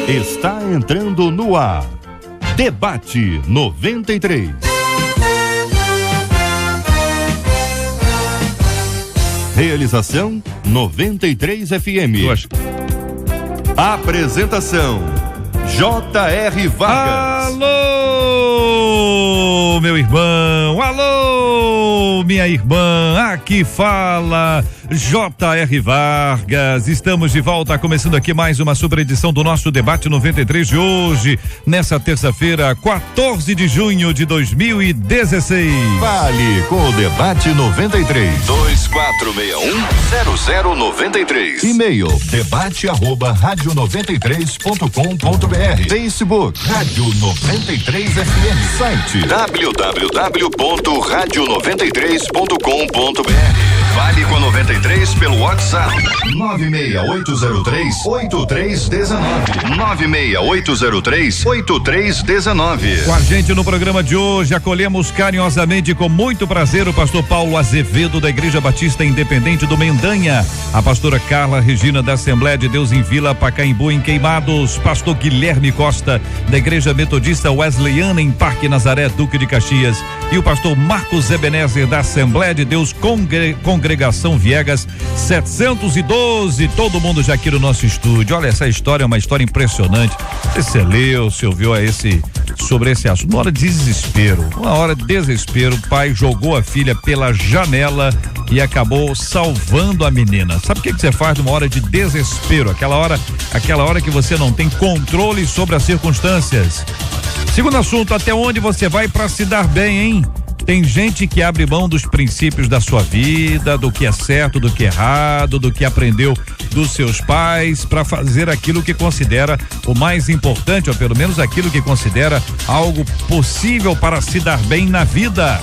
Está entrando no ar. Debate 93. Realização 93 FM. Apresentação J.R. Vargas. Alô, meu irmão, alô, minha irmã, aqui fala J.R. Vargas. Estamos de volta, começando aqui mais uma super edição do nosso Debate 93 de hoje, nessa terça-feira, 14 de junho de 2016. Fale com o Debate 93. 2461-0093. E-mail debate@radio93.com.br. Facebook Rádio 93 FM. Site www.radio93.com.br. Fale com a 93 pelo WhatsApp 96803-8319. 96803-8319. Com a gente no programa de hoje, acolhemos carinhosamente e com muito prazer o pastor Paulo Azevedo, da Igreja Batista Independente do Mendanha, a pastora Carla Regina, da Assembleia de Deus em Vila Pacaembu, em Queimados, pastor Guilherme Costa, da Igreja Metodista Wesleyana em Parque Nazaré, Duque de Caxias, e o pastor Marcos Ebenezer, da Assembleia de Deus Congregação Viegas 712. Todo mundo já aqui no nosso estúdio. Olha, essa história é uma história impressionante. Você leu, você ouviu sobre esse assunto. Uma hora de desespero, o pai jogou a filha pela janela e acabou salvando a menina. Sabe o que você faz numa hora de desespero? Aquela hora que você não tem controle sobre as circunstâncias. Segundo assunto, até onde você vai para se dar bem, hein? Tem gente que abre mão dos princípios da sua vida, do que é certo, do que é errado, do que aprendeu dos seus pais, para fazer aquilo que considera o mais importante, ou pelo menos aquilo que considera algo possível para se dar bem na vida.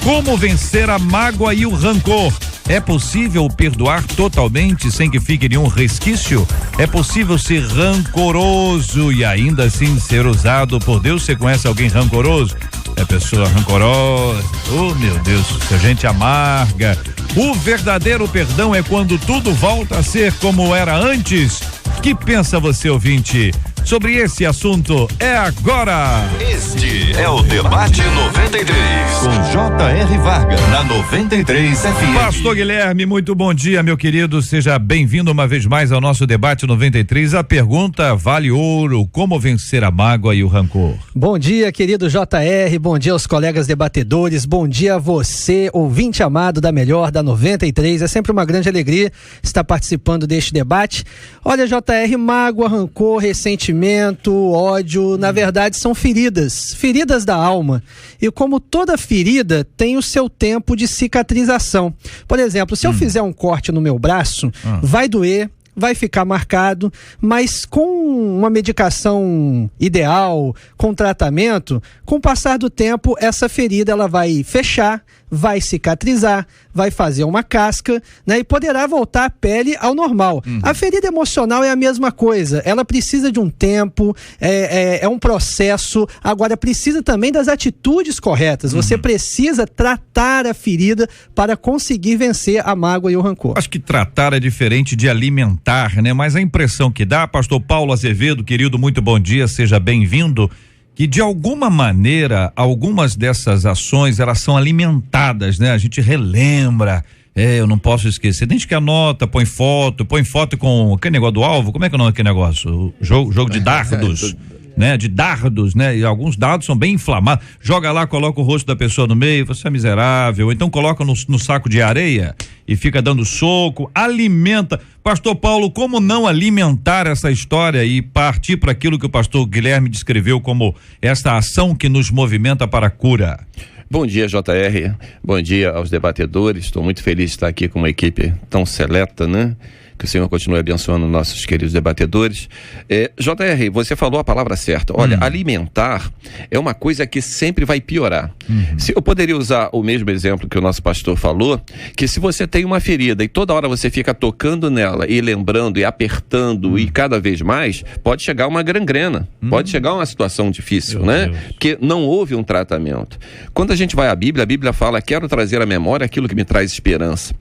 Como vencer a mágoa e o rancor? É possível perdoar totalmente sem que fique nenhum resquício? É possível ser rancoroso e ainda assim ser usado por Deus? Você conhece alguém rancoroso? É pessoa rancorosa. Oh, meu Deus, que a gente amarga. O verdadeiro perdão é quando tudo volta a ser como era antes. Que pensa você, ouvinte? Sobre esse assunto é agora. Este é o Debate 93. com J.R. Vargas na 93 FM. Pastor Guilherme, muito bom dia, meu querido. Seja bem-vindo uma vez mais ao nosso Debate 93. A pergunta vale ouro: como vencer a mágoa e o rancor? Bom dia, querido J.R., bom dia aos colegas debatedores, bom dia a você, ouvinte amado da melhor, da 93. É sempre uma grande alegria estar participando deste debate. Olha, J.R., mágoa, rancor, ressentimento, ódio, na verdade são feridas da alma. E como toda ferida tem o seu tempo de cicatrização. Por exemplo, se eu fizer um corte no meu braço, vai doer, vai ficar marcado, mas com uma medicação ideal, com tratamento, com o passar do tempo, essa ferida ela vai fechar, vai cicatrizar, vai fazer uma casca, né? E poderá voltar a pele ao normal. A ferida emocional é a mesma coisa, ela precisa de um tempo, é um processo, agora precisa também das atitudes corretas. Você precisa tratar a ferida para conseguir vencer a mágoa e o rancor. Acho que tratar é diferente de alimentar, né? Mas a impressão que dá, pastor Paulo Azevedo, querido, muito bom dia, seja bem-vindo, que de alguma maneira, algumas dessas ações, elas são alimentadas, né? A gente relembra, eu não posso esquecer, tem gente que anota, põe foto com, aquele negócio do alvo, como é que é o nome daquele negócio? Jogo de dardos. Né, de dardos, né? E alguns dados são bem inflamados. Joga lá, coloca o rosto da pessoa no meio, você é miserável. Então coloca no saco de areia e fica dando soco, alimenta. Pastor Paulo, como não alimentar essa história e partir para aquilo que o pastor Guilherme descreveu como esta ação que nos movimenta para a cura? Bom dia, J.R., bom dia aos debatedores. Estou muito feliz de estar aqui com uma equipe tão seleta, né? Que o Senhor continue abençoando nossos queridos debatedores. J.R., você falou a palavra certa. Olha, alimentar é uma coisa que sempre vai piorar. Se eu poderia usar o mesmo exemplo que o nosso pastor falou, que se você tem uma ferida e toda hora você fica tocando nela e lembrando e apertando e cada vez mais, pode chegar uma gangrena, pode chegar uma situação difícil, né? Deus. Porque não houve um tratamento. Quando a gente vai à Bíblia, a Bíblia fala: quero trazer à memória aquilo que me traz esperança.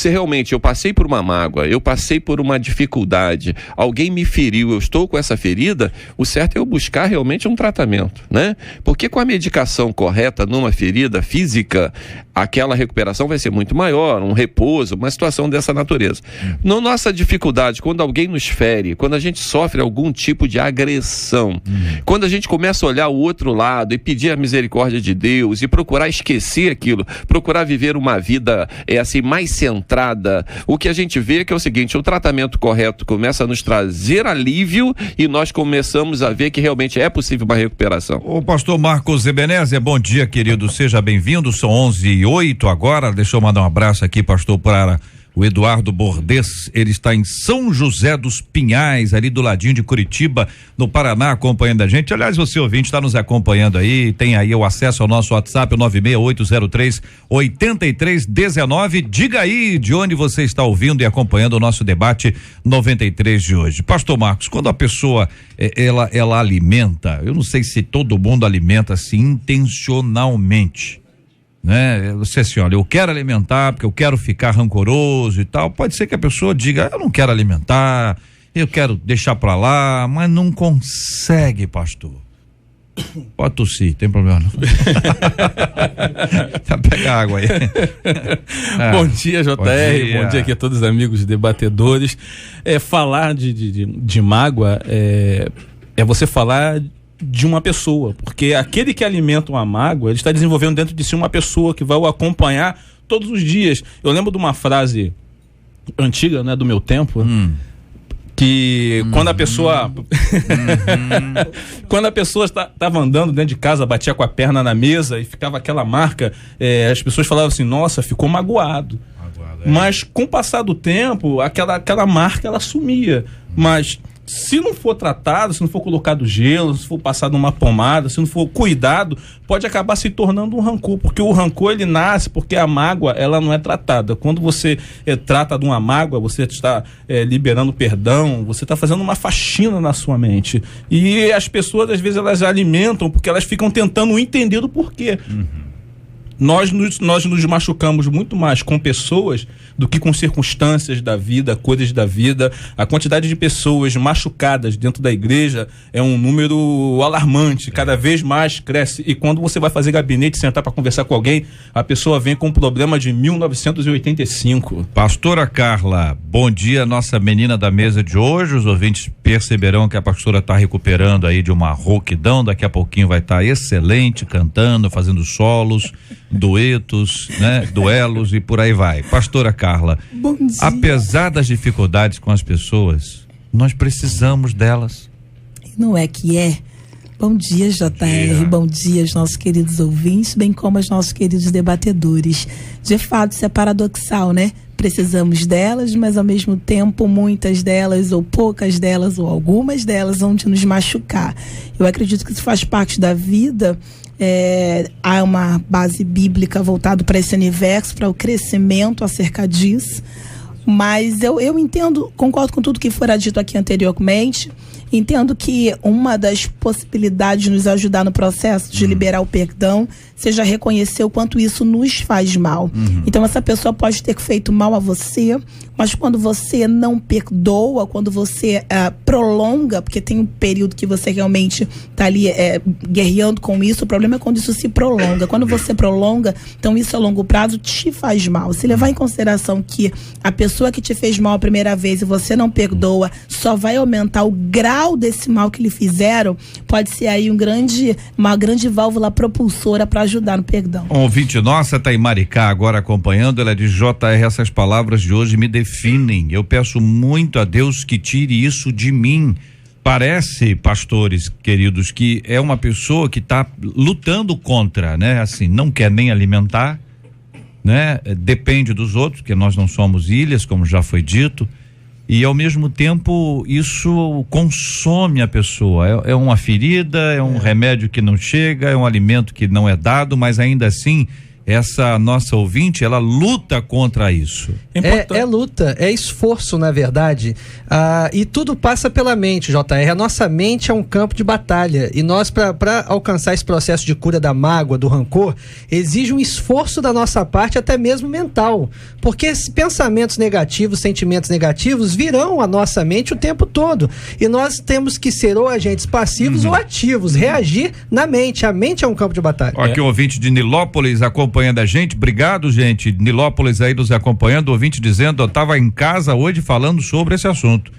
Se realmente eu passei por uma mágoa, eu passei por uma dificuldade, alguém me feriu, eu estou com essa ferida, o certo é eu buscar realmente um tratamento, né? Porque com a medicação correta numa ferida física, aquela recuperação vai ser muito maior, um repouso, uma situação dessa natureza. Na nossa dificuldade, quando alguém nos fere, quando a gente sofre algum tipo de agressão, quando a gente começa a olhar o outro lado e pedir a misericórdia de Deus e procurar esquecer aquilo, procurar viver uma vida assim mais centrada, o que a gente vê é que é o seguinte: o tratamento correto começa a nos trazer alívio e nós começamos a ver que realmente é possível uma recuperação. O pastor Marcos Ebenezer, bom dia, querido, seja bem-vindo. São 11:08 agora. Deixa eu mandar um abraço aqui, pastor, para o Eduardo Bordes. Ele está em São José dos Pinhais, ali do ladinho de Curitiba, no Paraná, acompanhando a gente. Aliás, você ouvinte está nos acompanhando aí, tem aí o acesso ao nosso WhatsApp, o 96803-8319. Diga aí de onde você está ouvindo e acompanhando o nosso debate 93 de hoje. Pastor Marcos, quando a pessoa ela alimenta, eu não sei se todo mundo alimenta assim intencionalmente, né? Você assim, olha, eu quero alimentar porque eu quero ficar rancoroso e tal. Pode ser que a pessoa diga, eu não quero alimentar, eu quero deixar pra lá, mas não consegue, pastor. Pode tossir, tem problema não. Pega água aí. Bom dia, JR, bom dia aqui a todos os amigos debatedores. Falar de mágoa é você falar de uma pessoa, porque aquele que alimenta uma mágoa, ele está desenvolvendo dentro de si uma pessoa que vai o acompanhar todos os dias. Eu lembro de uma frase antiga, né, do meu tempo, que quando a pessoa quando a pessoa estava andando dentro de casa, batia com a perna na mesa e ficava aquela marca, as pessoas falavam assim, nossa, ficou magoado. Mas com o passar do tempo, aquela marca ela sumia. Mas se não for tratado, se não for colocado gelo, se for passado uma pomada, se não for cuidado, pode acabar se tornando um rancor, porque o rancor ele nasce porque a mágoa ela não é tratada. Quando você trata de uma mágoa, você está liberando perdão, você está fazendo uma faxina na sua mente. E as pessoas às vezes elas alimentam porque elas ficam tentando entender o porquê. Nós nos machucamos muito mais com pessoas do que com circunstâncias da vida, coisas da vida. A quantidade de pessoas machucadas dentro da igreja é um número alarmante, cada vez mais cresce. E quando você vai fazer gabinete, sentar para conversar com alguém, a pessoa vem com um problema de 1985. Pastora Carla, bom dia, nossa menina da mesa de hoje. Os ouvintes perceberão que a pastora está recuperando aí de uma rouquidão, daqui a pouquinho vai estar excelente, cantando, fazendo solos, duetos, né, duelos e por aí vai. Pastora Carla, bom dia. Apesar das dificuldades com as pessoas, nós precisamos delas. Não é que é? Bom dia, JR, bom dia aos nossos queridos ouvintes, bem como aos nossos queridos debatedores. De fato, isso é paradoxal, né? Precisamos delas, mas ao mesmo tempo muitas delas, ou poucas delas, ou algumas delas vão nos machucar. Eu acredito que isso faz parte da vida. Há uma base bíblica voltada para esse universo, para o crescimento acerca disso, mas eu entendo, concordo com tudo que fora dito aqui anteriormente. Entendo que uma das possibilidades de nos ajudar no processo de liberar o perdão seja reconhecer o quanto isso nos faz mal. Então essa pessoa pode ter feito mal a você, mas quando você não perdoa, quando você prolonga, porque tem um período que você realmente está ali guerreando com isso, o problema é quando isso se prolonga. Quando você prolonga, então isso a longo prazo te faz mal. Se levar em consideração que a pessoa que te fez mal a primeira vez e você não perdoa, só vai aumentar o grau desse mal que lhe fizeram, pode ser aí uma grande válvula propulsora para ajudar no perdão. Ouvinte nossa, tá em Maricá agora acompanhando, ela diz, JR, essas palavras de hoje me definem, eu peço muito a Deus que tire isso de mim. Parece, pastores queridos, que é uma pessoa que está lutando contra, né? Assim, não quer nem alimentar, né? Depende dos outros, porque nós não somos ilhas, como já foi dito. E ao mesmo tempo isso consome a pessoa, é uma ferida, é um remédio que não chega, é um alimento que não é dado, mas ainda assim essa nossa ouvinte, ela luta contra isso. É luta, é esforço, na verdade, e tudo passa pela mente, JR. A nossa mente é um campo de batalha, e nós, para alcançar esse processo de cura da mágoa, do rancor, exige um esforço da nossa parte, até mesmo mental, porque pensamentos negativos, sentimentos negativos virão à nossa mente o tempo todo, e nós temos que ser ou agentes passivos ou ativos, reagir na mente. A mente é um campo de batalha. Aqui o ouvinte de Nilópolis acompanhando a gente, obrigado, gente. Nilópolis aí nos acompanhando, o ouvinte dizendo: eu estava em casa hoje falando sobre esse assunto.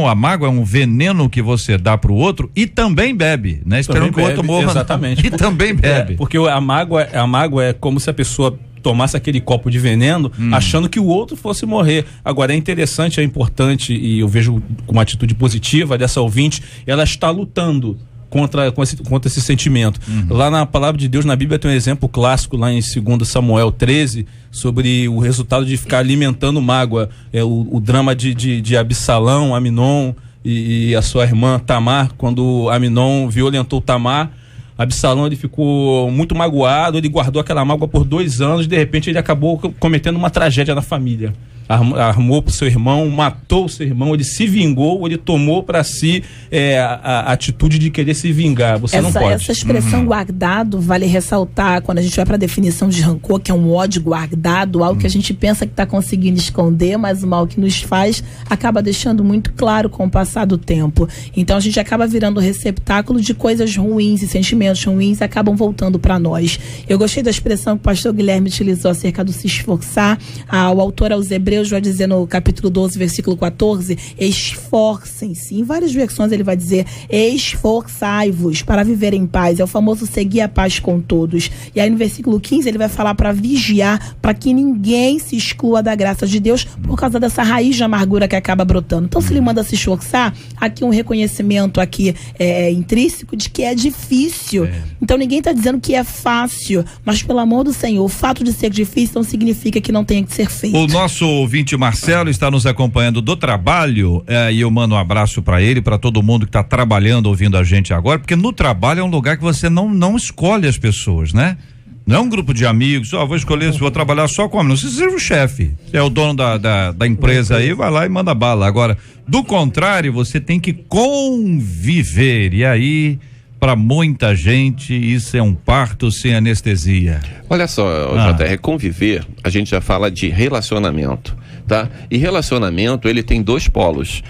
A mágoa é um veneno que você dá pro outro e também bebe, né? Esperando que o outro morra. Exatamente. E também bebe. Porque a mágoa é como se a pessoa tomasse aquele copo de veneno achando que o outro fosse morrer. Agora, é interessante, é importante, e eu vejo com uma atitude positiva dessa ouvinte, ela está lutando contra esse sentimento. Lá na palavra de Deus, na Bíblia, tem um exemplo clássico lá em 2 Samuel 13, sobre o resultado de ficar alimentando mágoa. É o drama de Absalão, Aminon e a sua irmã Tamar. Quando Aminon violentou Tamar, Absalão, ele ficou muito magoado, ele guardou aquela mágoa por 2 anos, de repente ele acabou cometendo uma tragédia na família. Armou pro seu irmão, matou o seu irmão, ele se vingou, ele tomou para si a atitude de querer se vingar. Você não pode. Essa expressão guardado, vale ressaltar, quando a gente vai para a definição de rancor, que é um ódio guardado, algo que a gente pensa que está conseguindo esconder, mas o mal que nos faz acaba deixando muito claro com o passar do tempo. Então a gente acaba virando receptáculo de coisas ruins, e sentimentos ruins acabam voltando para nós. Eu gostei da expressão que o pastor Guilherme utilizou acerca do se esforçar. O autor aos Hebreus vai dizer no capítulo 12, versículo 14, esforcem-se. Em várias versões ele vai dizer, esforçai-vos para viver em paz. É o famoso seguir a paz com todos. E aí no versículo 15 ele vai falar para vigiar, para que ninguém se exclua da graça de Deus por causa dessa raiz de amargura que acaba brotando. Então, se ele manda se esforçar, aqui um reconhecimento aqui intrínseco de que é difícil. Então ninguém está dizendo que é fácil, mas pelo amor do Senhor, o fato de ser difícil não significa que não tenha que ser feito. O nosso ouvinte Marcelo está nos acompanhando do trabalho, e eu mando um abraço para ele, para todo mundo que está trabalhando, ouvindo a gente agora, porque no trabalho é um lugar que você não escolhe as pessoas, né? Não é um grupo de amigos, vou escolher se vou trabalhar só com homem. Não, você seja o chefe, você é o dono da empresa aí, vai lá e manda bala. Agora, do contrário, você tem que conviver, e aí, para muita gente, isso é um parto sem anestesia. Olha só, JR, conviver, a gente já fala de relacionamento, tá? E relacionamento, ele tem 2 polos.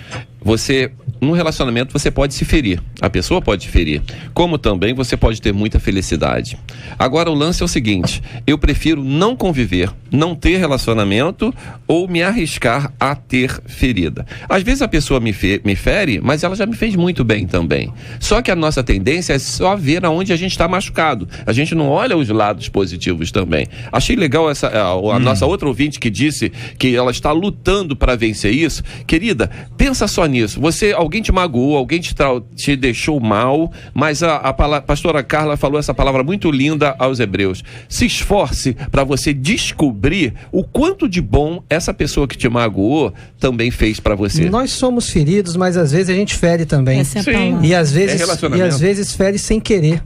No relacionamento você pode se ferir, a pessoa pode se ferir, como também você pode ter muita felicidade. Agora o lance é o seguinte, eu prefiro não conviver, não ter relacionamento ou me arriscar a ter ferida. Às vezes a pessoa me fere, mas ela já me fez muito bem também. Só que a nossa tendência é só ver aonde a gente está machucado. A gente não olha os lados positivos também. Achei legal a nossa outra ouvinte que disse que ela está lutando para vencer isso. Querida, pensa só nisso. Alguém te magoou, alguém te deixou mal, mas a pastora Carla falou essa palavra muito linda aos Hebreus. Se esforce para você descobrir o quanto de bom essa pessoa que te magoou também fez para você. Nós somos feridos, mas às vezes a gente fere também. Sim. E às vezes fere sem querer.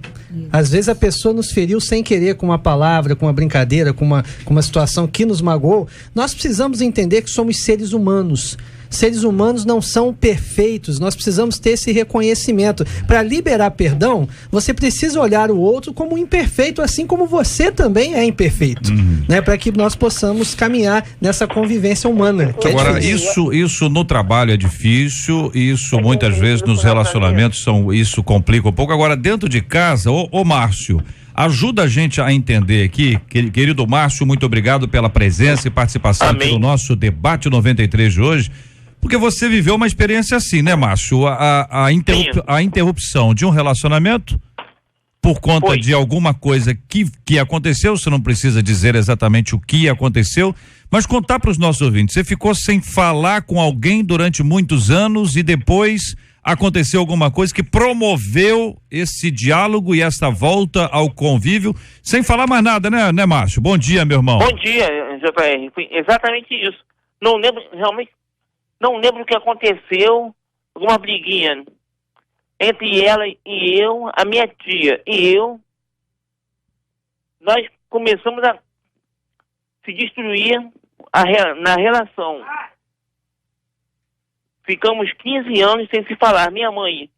Às vezes a pessoa nos feriu sem querer, com uma palavra, com uma brincadeira, com uma situação que nos magoou. Nós precisamos entender que somos seres humanos. Seres humanos não são perfeitos, nós precisamos ter esse reconhecimento. Para liberar perdão, você precisa olhar o outro como imperfeito, assim como você também é imperfeito, né? Para que nós possamos caminhar nessa convivência humana. Que agora, isso no trabalho é difícil, isso muitas vezes nos relacionamentos isso complica um pouco. Agora, dentro de casa, ô Márcio, ajuda a gente a entender aqui, querido Márcio, muito obrigado pela presença e participação aqui no nosso debate 93 de hoje. Porque você viveu uma experiência assim, né, Márcio? A interrupção de um relacionamento por conta de alguma coisa que aconteceu, você não precisa dizer exatamente o que aconteceu, mas contar para os nossos ouvintes. Você ficou sem falar com alguém durante muitos anos e depois aconteceu alguma coisa que promoveu esse diálogo e essa volta ao convívio, sem falar mais nada, né, Márcio? Bom dia, meu irmão. Bom dia, JR. Foi exatamente isso. Não lembro, realmente, não lembro o que aconteceu, alguma briguinha entre ela e eu, a minha tia e eu. Nós começamos a se destruir na relação. Ficamos 15 anos sem se falar. Minha mãe,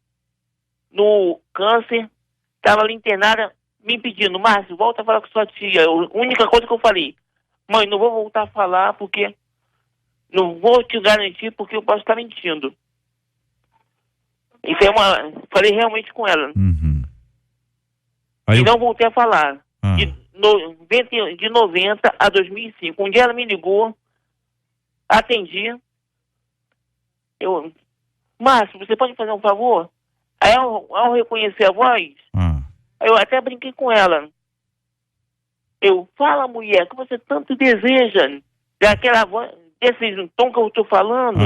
no câncer, estava ali internada, me pedindo: Márcio, volta a falar com sua tia. A única coisa que eu falei: mãe, não vou voltar a falar porque não vou te garantir porque eu posso estar mentindo. Então, falei realmente com ela. Uhum. E não voltei a falar. De 90 a 2005. Um dia ela me ligou, atendi. Márcio, você pode fazer um favor? Aí ao reconhecer a voz, eu até brinquei com ela. Fala, mulher, que você tanto deseja. Daquela voz, desse tom que eu estou falando,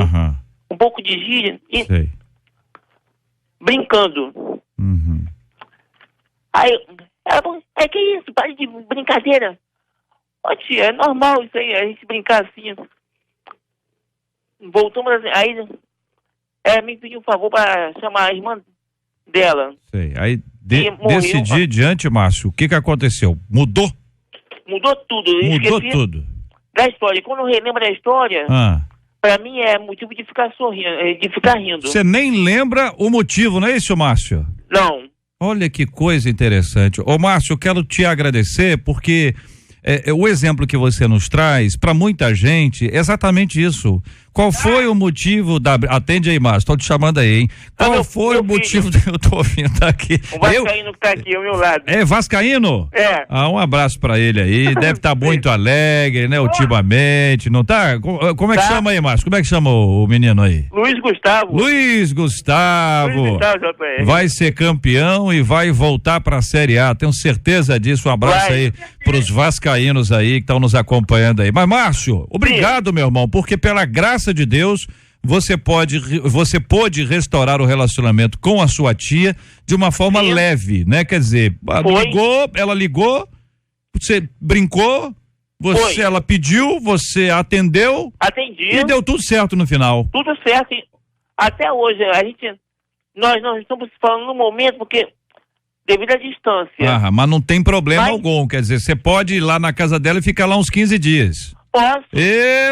um pouco de gíria. Sei. Brincando. Uhum. Aí ela falou: que isso? Pare de brincadeira. Ó, tia, é normal isso aí, a gente brincar assim. Voltamos assim, aí ela me pediu um favor para chamar a irmã dela. Sei. Aí desse dia em diante, Márcio, o que aconteceu? Mudou? Mudou tudo. Mudou tudo. Da história. Quando eu relembro da história, pra mim é motivo de ficar sorrindo, de ficar rindo. Você nem lembra o motivo, não é isso, Márcio? Não. Olha que coisa interessante. Ô, Márcio, eu quero te agradecer porque o exemplo que você nos traz, para muita gente, é exatamente isso. Qual foi o motivo da... Atende aí, Márcio, tô te chamando aí, hein? Qual foi o motivo... Eu tô ouvindo aqui. O vascaíno que tá aqui ao meu lado. É vascaíno? É. Um abraço pra ele aí, deve estar muito alegre, né, ultimamente, não tá? Como é que chama aí, Márcio? Como é que chama o menino aí? Luiz Gustavo. Luiz Gustavo. JR. Vai ser campeão e vai voltar pra Série A, tenho certeza disso. Um abraço aí pros vascaínos aí que estão nos acompanhando aí. Mas, Márcio, obrigado, meu irmão, porque pela graça de Deus, você pôde restaurar o relacionamento com a sua tia de uma forma leve, né? Quer dizer, ela ligou, você brincou, ela pediu, você atendeu. Atendi. E deu tudo certo no final. Tudo certo. Até hoje, nós não estamos falando no momento porque devido à distância. Mas não tem problema algum, quer dizer, você pode ir lá na casa dela e ficar lá uns 15 dias. Posso?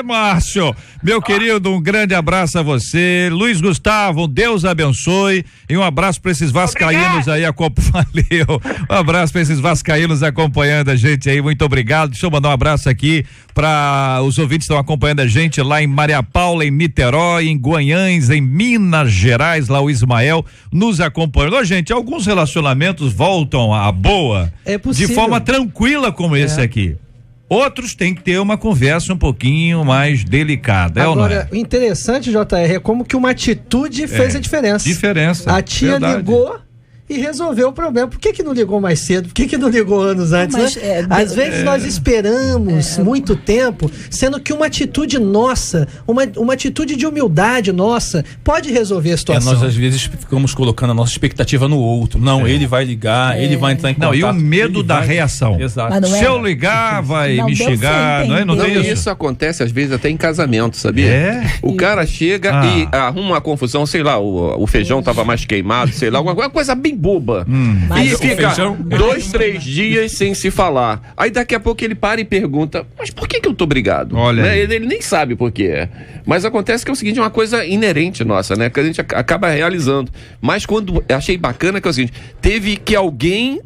Márcio, meu querido, um grande abraço a você. Luiz Gustavo, Deus abençoe. E um abraço para esses vascaínos aí. Valeu. Um abraço para esses vascaínos acompanhando a gente aí. Muito obrigado. Deixa eu mandar um abraço aqui para os ouvintes que estão acompanhando a gente lá em Maria Paula, em Niterói, em Guanhães, em Minas Gerais, lá o Ismael nos acompanhando. Ô, gente, alguns relacionamentos voltam à boa de forma tranquila como esse aqui. Outros têm que ter uma conversa um pouquinho mais delicada. Agora, o interessante, JR, é como que uma atitude fez a diferença. A tia ligou e resolveu o problema. Por que não ligou mais cedo? Por que não ligou anos antes, né? Às vezes nós esperamos muito tempo, sendo que uma atitude nossa, uma atitude de humildade nossa, pode resolver a situação. Nós às vezes ficamos colocando a nossa expectativa no outro. Não, ele vai ligar, ele vai entrar em contato. Não, e o medo da reação. Exato. Se eu ligar, vai me xingar, não tem isso? Isso acontece às vezes até em casamento, sabia? O cara chega e arruma uma confusão, sei lá, o feijão tava mais queimado, sei lá, alguma coisa bem boba. E fica 2, 3 dias sem se falar. Aí daqui a pouco ele para e pergunta: mas por que eu tô brigado? Olha, né? Ele nem sabe por quê. Mas acontece que é o seguinte, é uma coisa inerente nossa, né? Que a gente acaba realizando. Mas quando achei bacana que é o seguinte, teve que alguém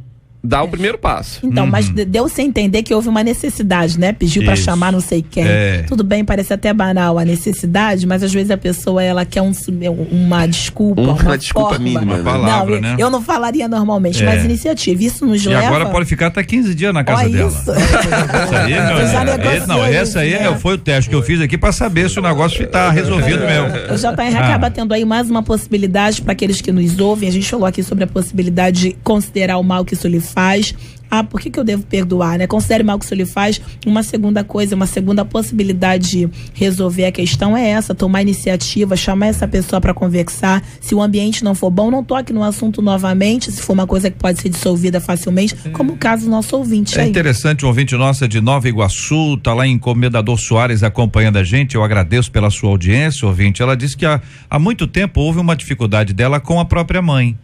dá o primeiro passo. Então, mas deu-se a entender que houve uma necessidade, né? Pediu pra chamar não sei quem. Tudo bem, parece até banal a necessidade, mas às vezes a pessoa, ela quer uma desculpa, uma desculpa forma. mínima. Uma palavra, né? Eu não falaria normalmente, mas iniciativa. Isso nos leva... E agora pode ficar até 15 dias na casa dela. Isso. Essa aí foi o teste que eu fiz aqui pra saber se o negócio tá resolvido mesmo. O JR acaba tendo aí mais uma possibilidade para aqueles que nos ouvem. A gente falou aqui sobre a possibilidade de considerar o mal que isso lhe faz. Por que eu devo perdoar, né? Considere mal que isso lhe faz. Uma segunda coisa, uma segunda possibilidade de resolver a questão é essa: tomar iniciativa, chamar essa pessoa para conversar. Se o ambiente não for bom, não toque no assunto novamente, se for uma coisa que pode ser dissolvida facilmente, como o caso do nosso ouvinte aí. É interessante, um ouvinte nossa de Nova Iguaçu, tá lá em Comendador Soares acompanhando a gente. Eu agradeço pela sua audiência, ouvinte. Ela disse que há muito tempo houve uma dificuldade dela com a própria mãe.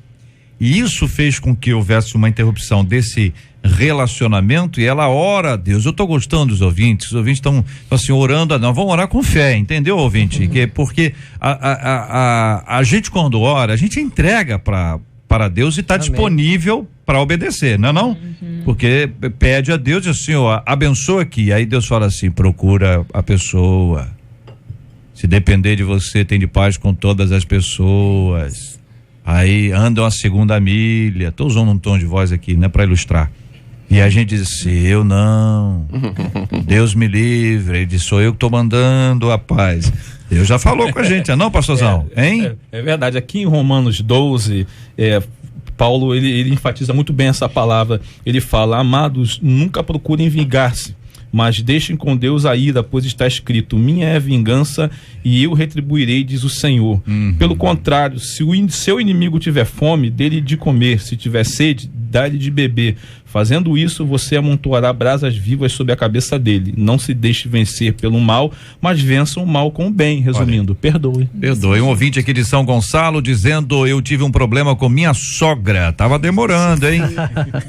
E isso fez com que houvesse uma interrupção desse relacionamento, e ela ora a Deus. Eu estou gostando dos ouvintes, os ouvintes estão assim orando, não, vamos orar com fé, entendeu, ouvinte? Porque a gente, quando ora, a gente entrega para Deus e está disponível para obedecer, não é não? Porque pede a Deus e assim, ó, abençoa aqui, aí Deus fala assim, procura a pessoa, se depender de você, tem de paz com todas as pessoas. Aí andam a segunda milha. Estou usando um tom de voz aqui, né, para ilustrar. E a gente diz assim, eu não, Deus me livre. Ele diz, sou eu que estou mandando a paz. Deus já falou com a gente, não, pastorzão? Hein? É verdade. Aqui em Romanos 12, Paulo ele enfatiza muito bem essa palavra. Ele fala, amados, nunca procurem vingar-se, mas deixem com Deus a ira, pois está escrito, minha é a vingança e eu retribuirei, diz o Senhor. Pelo contrário, se o seu inimigo tiver fome, dê-lhe de comer, se tiver sede, dá-lhe de beber. Fazendo isso, você amontoará brasas vivas sobre a cabeça dele. Não se deixe vencer pelo mal, mas vença o mal com o bem. Resumindo, perdoe. Perdoe. Um ouvinte aqui de São Gonçalo dizendo, eu tive um problema com minha sogra. Tava demorando, hein?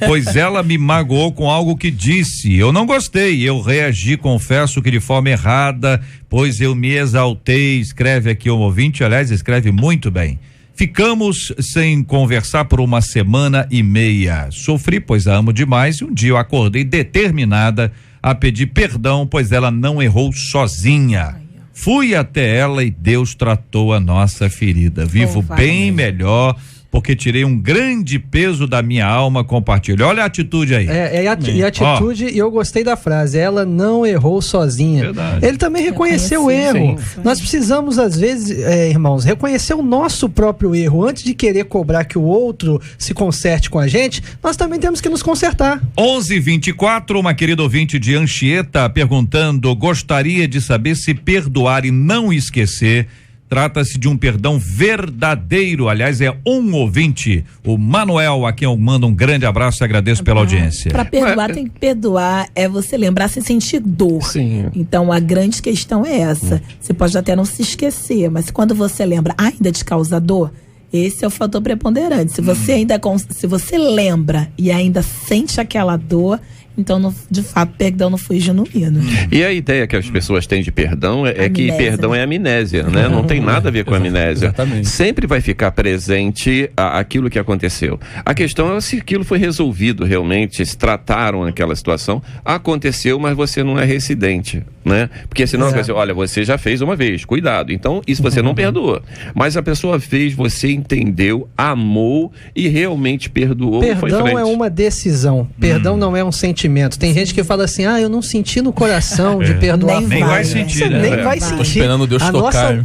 Pois ela me magoou com algo que disse. Eu não gostei. Eu reagi, confesso que de forma errada, pois eu me exaltei. Escreve aqui um ouvinte, aliás, escreve muito bem. Ficamos sem conversar por 1 semana e meia. Sofri, pois a amo demais, e um dia eu acordei determinada a pedir perdão, pois ela não errou sozinha. Fui até ela e Deus tratou a nossa ferida. Vivo bem melhor, porque tirei um grande peso da minha alma, compartilho. Olha a atitude aí. E a atitude, e eu gostei da frase, ela não errou sozinha. Verdade. Ele também reconheceu o erro. Sim. Nós precisamos, às vezes, irmãos, reconhecer o nosso próprio erro. Antes de querer cobrar que o outro se conserte com a gente, nós também temos que nos consertar. 11:24, uma querida ouvinte de Anchieta perguntando, gostaria de saber se perdoar e não esquecer trata-se de um perdão verdadeiro. Aliás, é um ouvinte, o Manuel, a quem eu mando um grande abraço e agradeço pela audiência. Para perdoar, tem que perdoar, é você lembrar sem sentir dor. Sim. Então, a grande questão é essa. Você pode até não se esquecer, mas quando você lembra, ainda te causa dor, esse é o fator preponderante. Se você se você lembra e ainda sente aquela dor, então, de fato, perdão não foi genuíno. E a ideia que as pessoas têm de perdão é que perdão é amnésia, né? Não tem nada a ver com amnésia. Exatamente. Sempre vai ficar presente aquilo que aconteceu. A questão é se aquilo foi resolvido realmente, se trataram aquela situação, aconteceu, mas você não é reincidente, né? Porque senão você vai dizer, olha, você já fez uma vez, cuidado. Então, isso você não perdoa. Mas a pessoa fez, você entendeu, amou e realmente perdoou. Perdão é uma decisão. Perdão não é um sentimento. Tem gente que fala assim, eu não senti no coração de perdoar. Nem vai sentir, Você né? nem vai sentir. Tô esperando Deus tocar.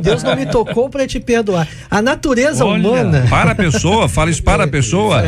Deus não me tocou para te perdoar. A natureza humana... Para a pessoa, fala isso para a pessoa.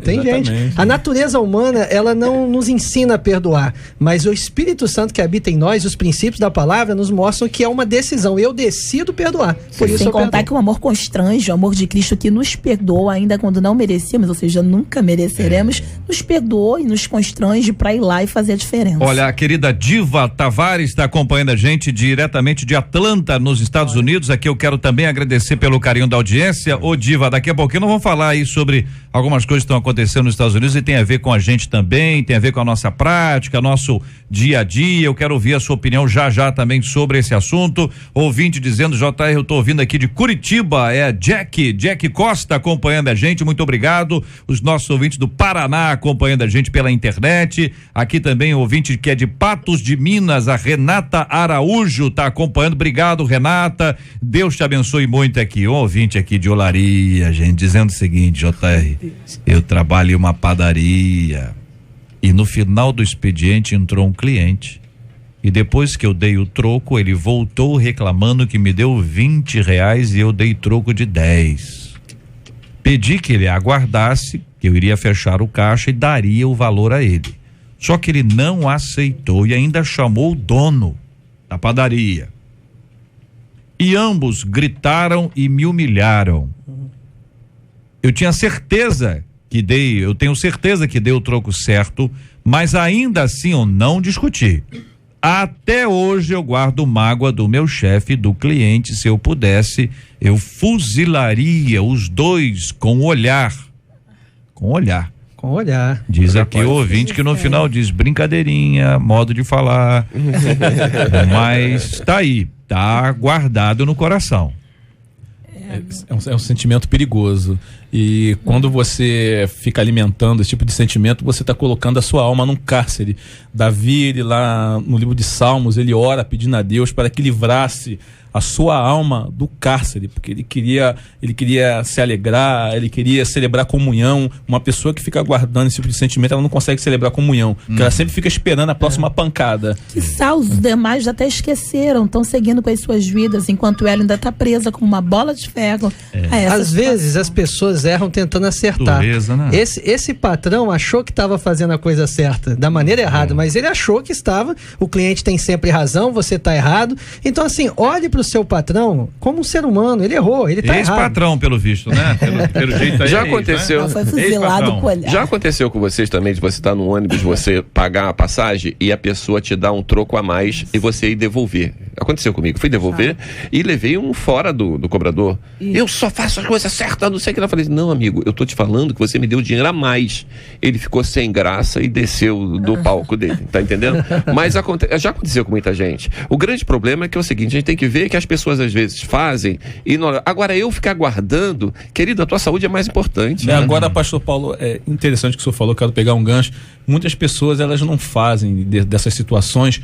Tem exatamente. gente. A natureza humana, ela não nos ensina a perdoar, mas o Espírito Santo que habita em nós, os princípios da palavra, nos mostram que é uma decisão. Eu decido perdoar. Por isso Sem eu contar perdoo. que o amor constrange, o amor de Cristo que nos perdoou ainda quando não merecíamos, ou seja, nunca mereceremos, nos perdoou e nos constrange para ir lá e fazer a diferença. Olha, a querida Diva Tavares está acompanhando a gente diretamente de Atlanta, nos Estados Unidos. Aqui eu quero também agradecer pelo carinho da audiência. Ô Diva, daqui a pouquinho nós vamos falar aí sobre algumas coisas que estão acontecendo nos Estados Unidos e tem a ver com a gente também, tem a ver com a nossa prática, nosso dia a dia. Eu quero ouvir a sua opinião já também sobre esse assunto. Ouvinte dizendo, JR, eu tô ouvindo aqui de Curitiba, é Jack Costa acompanhando a gente, muito obrigado. Os nossos ouvintes do Paraná acompanhando a gente pela internet. Aqui também o ouvinte que é de Patos de Minas, a Renata Araújo tá acompanhando. Obrigado, Renata. Deus te abençoe muito aqui. Um ouvinte aqui de Olaria, gente, dizendo o seguinte, JR, eu trabalho em uma padaria e no final do expediente entrou um cliente e depois que eu dei o troco, ele voltou reclamando que me deu R$20 e eu dei troco de 10. Pedi que ele aguardasse, que eu iria fechar o caixa e daria o valor a ele. Só que ele não aceitou e ainda chamou o dono da padaria. E ambos gritaram e me humilharam. Eu tenho certeza que dei o troco certo, mas ainda assim eu não discuti. Até hoje eu guardo mágoa do meu chefe, do cliente. Se eu pudesse, eu fuzilaria os dois com olhar. Com olhar. Com olhar. Diz aqui o ouvinte que no final diz brincadeirinha, modo de falar. Mas tá aí, tá guardado no coração. É um sentimento perigoso. E quando você fica alimentando esse tipo de sentimento, você está colocando a sua alma num cárcere. Davi, ele lá no livro de Salmos, ele ora pedindo a Deus para que livrasse a sua alma do cárcere, porque ele queria se alegrar, ele queria celebrar comunhão. Uma pessoa que fica guardando esse tipo de sentimento, ela não consegue celebrar comunhão, porque ela sempre fica esperando a próxima pancada. Os demais até esqueceram, estão seguindo com as suas vidas, enquanto ela ainda está presa como uma bola de ferro. Às vezes as pessoas erram tentando acertar. Dureza, né? Esse patrão achou que estava fazendo a coisa certa, da maneira errada, mas ele achou que estava. O cliente tem sempre razão, você está errado. Então, assim, olhe para o seu patrão como um ser humano. Ele errou, ele está errado. Ex-patrão, pelo visto, né? Pelo jeito aí. Já aconteceu. Ela foi fuzilado com olhar. Já aconteceu com vocês também, de você estar no ônibus, você pagar a passagem e a pessoa te dar um troco a mais e você ir devolver. Aconteceu comigo. Fui devolver e levei um fora do cobrador. Eu só faço as coisas certas, não sei o que. Eu falei, não, amigo, eu tô te falando que você me deu dinheiro a mais. Ele ficou sem graça e desceu do palco dele, tá entendendo? Mas já aconteceu com muita gente. O grande problema é que é o seguinte, a gente tem que ver que as pessoas às vezes fazem e não... Agora eu ficar guardando, querido, a tua saúde é mais importante. Agora, pastor Paulo, é interessante que o senhor falou, quero pegar um gancho. Muitas pessoas, elas não fazem dessas situações,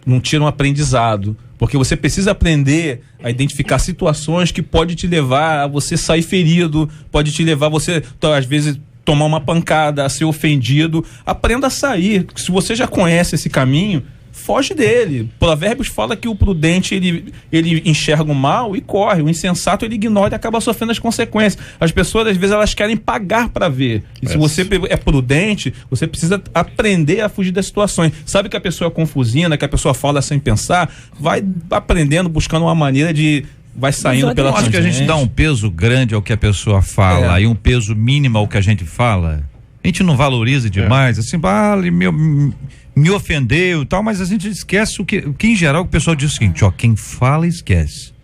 não tiram aprendizado, porque você precisa aprender a identificar situações que pode te levar a você sair ferido, pode te levar a você, às vezes, tomar uma pancada, a ser ofendido. Aprenda a sair. Se você já conhece esse caminho, foge dele. Provérbios fala que o prudente ele enxerga o mal e corre, o insensato ele ignora e acaba sofrendo as consequências. As pessoas às vezes elas querem pagar para ver. E se você é prudente, você precisa aprender a fugir das situações. Sabe que a pessoa é confusina, que a pessoa fala sem pensar, vai aprendendo, buscando uma maneira de vai saindo pela frente. Acho que a gente dá um peso grande ao que a pessoa fala e um peso mínimo ao que a gente fala. A gente não valoriza demais, assim, vale, me ofendeu e tal, mas a gente esquece o que em geral o pessoal diz o seguinte, quem fala esquece.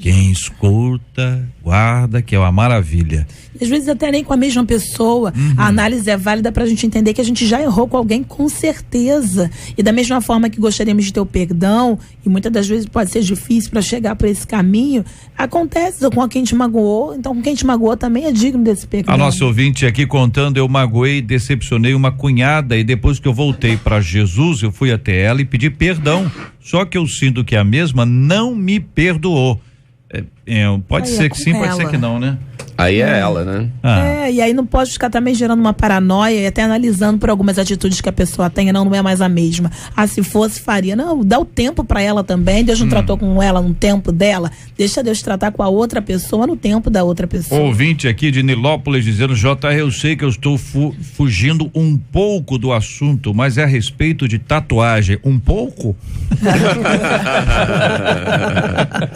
Quem escuta, guarda, que é uma maravilha. Às vezes até nem com a mesma pessoa. A análise é válida pra gente entender que a gente já errou com alguém com certeza. E da mesma forma que gostaríamos de ter o perdão, e muitas das vezes pode ser difícil para chegar por esse caminho, acontece com quem te magoou, então com quem te magoou também é digno desse perdão. A nossa ouvinte aqui contando, eu magoei, decepcionei uma cunhada e depois que eu voltei para Jesus, eu fui até ela e pedi perdão. Só que eu sinto que a mesma não me perdoou. Pode ser que sim, pode ser que não, né? Aí é ela, né? E aí não pode ficar também gerando uma paranoia e até analisando por algumas atitudes que a pessoa tem, não é mais a mesma. Se fosse, faria. Não, dá o tempo pra ela também. Deus não tratou com ela no tempo dela. Deixa Deus tratar com a outra pessoa no tempo da outra pessoa. Ouvinte aqui de Nilópolis dizendo, eu sei que eu estou fugindo um pouco do assunto, mas é a respeito de tatuagem. Um pouco?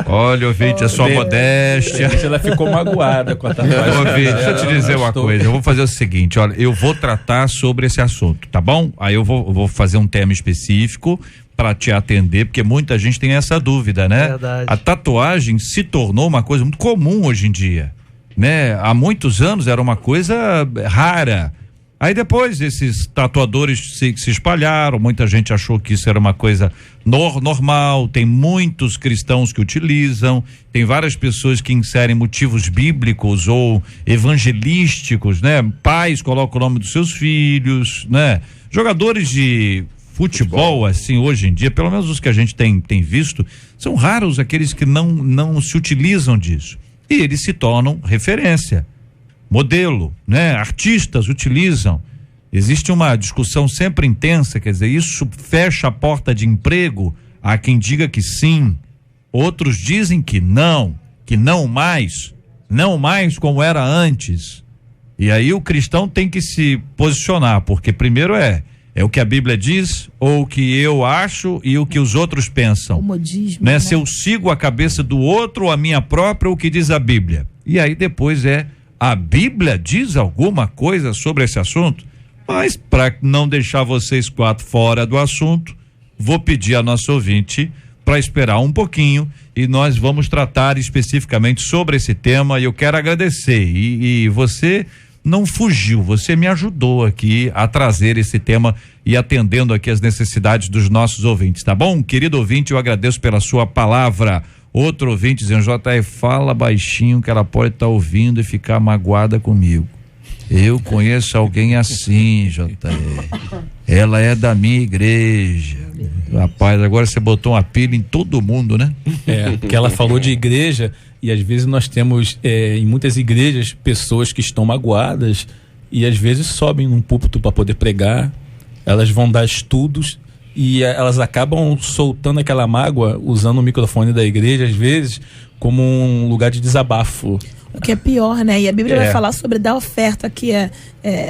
Olha, ouvinte, a sua modéstia. Ela ficou magoada com a tatuagem. Deixa eu te dizer uma coisa, eu vou fazer o seguinte, olha, eu vou tratar sobre esse assunto, tá bom? Aí eu vou fazer um tema específico para te atender, porque muita gente tem essa dúvida, né? Verdade. A tatuagem se tornou uma coisa muito comum hoje em dia, né? Há muitos anos era uma coisa rara. Aí depois esses tatuadores se espalharam, muita gente achou que isso era uma coisa normal, tem muitos cristãos que utilizam, tem várias pessoas que inserem motivos bíblicos ou evangelísticos, né? Pais colocam o nome dos seus filhos, né? Jogadores de futebol, assim, hoje em dia, pelo menos os que a gente tem visto, são raros aqueles que não se utilizam disso. E eles se tornam referência. Modelo, né? Artistas utilizam. Existe uma discussão sempre intensa, quer dizer, isso fecha a porta de emprego. Há quem diga que sim, outros dizem que não mais como era antes. E aí o cristão tem que se posicionar, porque primeiro é o que a Bíblia diz, ou o que eu acho e o que os outros pensam. O modismo, né? Se eu sigo a cabeça do outro ou a minha própria, o que diz a Bíblia. E aí depois a Bíblia diz alguma coisa sobre esse assunto? Mas para não deixar vocês quatro fora do assunto, vou pedir a nossa ouvinte para esperar um pouquinho e nós vamos tratar especificamente sobre esse tema, e eu quero agradecer, e você não fugiu, você me ajudou aqui a trazer esse tema e atendendo aqui as necessidades dos nossos ouvintes, tá bom? Querido ouvinte, eu agradeço pela sua palavra. Outro ouvinte dizendo, JR, fala baixinho que ela pode estar ouvindo e ficar magoada comigo. Eu conheço alguém assim, JR. Ela é da minha igreja. Rapaz, agora você botou uma pilha em todo mundo, né? Porque ela falou de igreja e às vezes nós temos em muitas igrejas pessoas que estão magoadas e às vezes sobem num púlpito para poder pregar, elas vão dar estudos e elas acabam soltando aquela mágoa usando o microfone da igreja às vezes como um lugar de desabafo. O que é pior, né? E a Bíblia vai falar sobre dar oferta, que é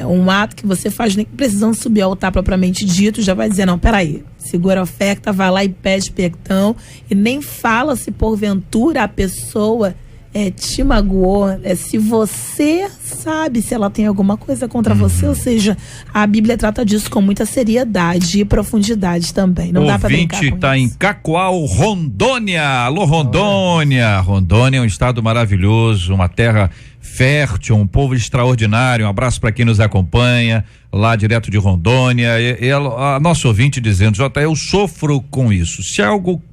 um ato que você faz nem precisando subir ao altar propriamente dito, já vai dizer, não, peraí, segura a oferta, vai lá e pede perdão, e nem fala se porventura a pessoa te magoou, se você sabe se ela tem alguma coisa contra você, ou seja, a Bíblia trata disso com muita seriedade e profundidade também, não dá pra brincar com isso. Tá em Cacoal, Rondônia. Alô, Rondônia. Rondônia é um estado maravilhoso, uma terra fértil, um povo extraordinário. Um abraço para quem nos acompanha lá direto de Rondônia. A nossa ouvinte dizendo, JR, eu sofro com isso. Se algo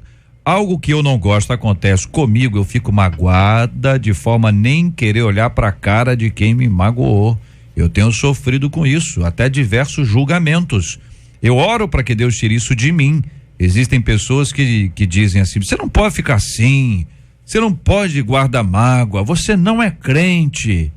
que eu não gosto acontece comigo, eu fico magoada de forma a nem querer olhar para a cara de quem me magoou. Eu tenho sofrido com isso, até diversos julgamentos. Eu oro para que Deus tire isso de mim. Existem pessoas que dizem assim, você não pode ficar assim, você não pode guardar mágoa, você não é crente.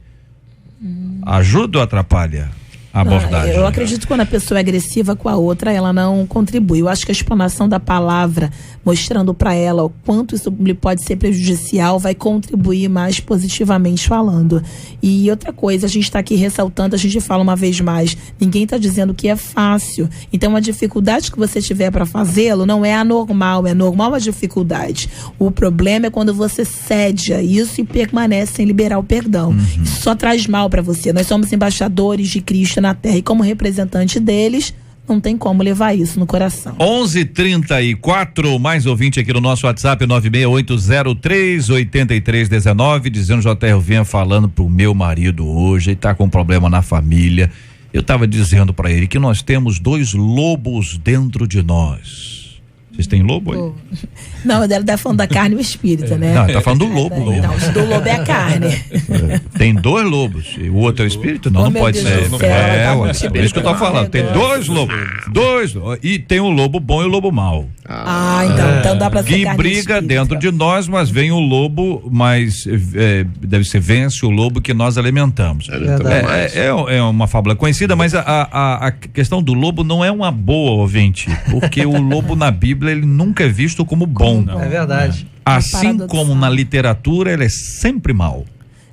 Ajuda ou atrapalha a abordagem? Eu acredito que quando a pessoa é agressiva com a outra, ela não contribui. Eu acho que a explanação da palavra, mostrando para ela o quanto isso lhe pode ser prejudicial, vai contribuir mais positivamente falando. E outra coisa, a gente está aqui ressaltando, a gente fala uma vez mais, ninguém está dizendo que é fácil. Então a dificuldade que você tiver para fazê-lo não é anormal, é normal a dificuldade. O problema é quando você cede a isso e permanece sem liberar o perdão. Isso só traz mal para você. Nós somos embaixadores de Cristo na terra e como representante deles, não tem como levar isso no coração. 11:34, mais ouvinte aqui no nosso WhatsApp, 968038319, dizendo, JR, eu vinha falando pro meu marido hoje, ele tá com um problema na família. Eu tava dizendo para ele que nós temos 2 lobos dentro de nós. Vocês têm lobo aí? Não, ele tá falando da carne e o espírito, né? Não, ele tá falando do lobo. Não, do lobo é a carne. Tem 2 lobos. E o outro é o espírito? Não, não pode ser. É isso que eu tô falando. Tem 2 lobos. 2. E tem o lobo bom e o lobo mau. Então dá pra ser que briga dentro de nós, mas vem o lobo, mas deve ser vence o lobo que nós alimentamos. É uma fábula conhecida, mas a questão do lobo não é uma boa, ouvinte, porque o lobo na Bíblia ele nunca é visto como bom. Não, é verdade. Assim como na literatura ele é sempre mau.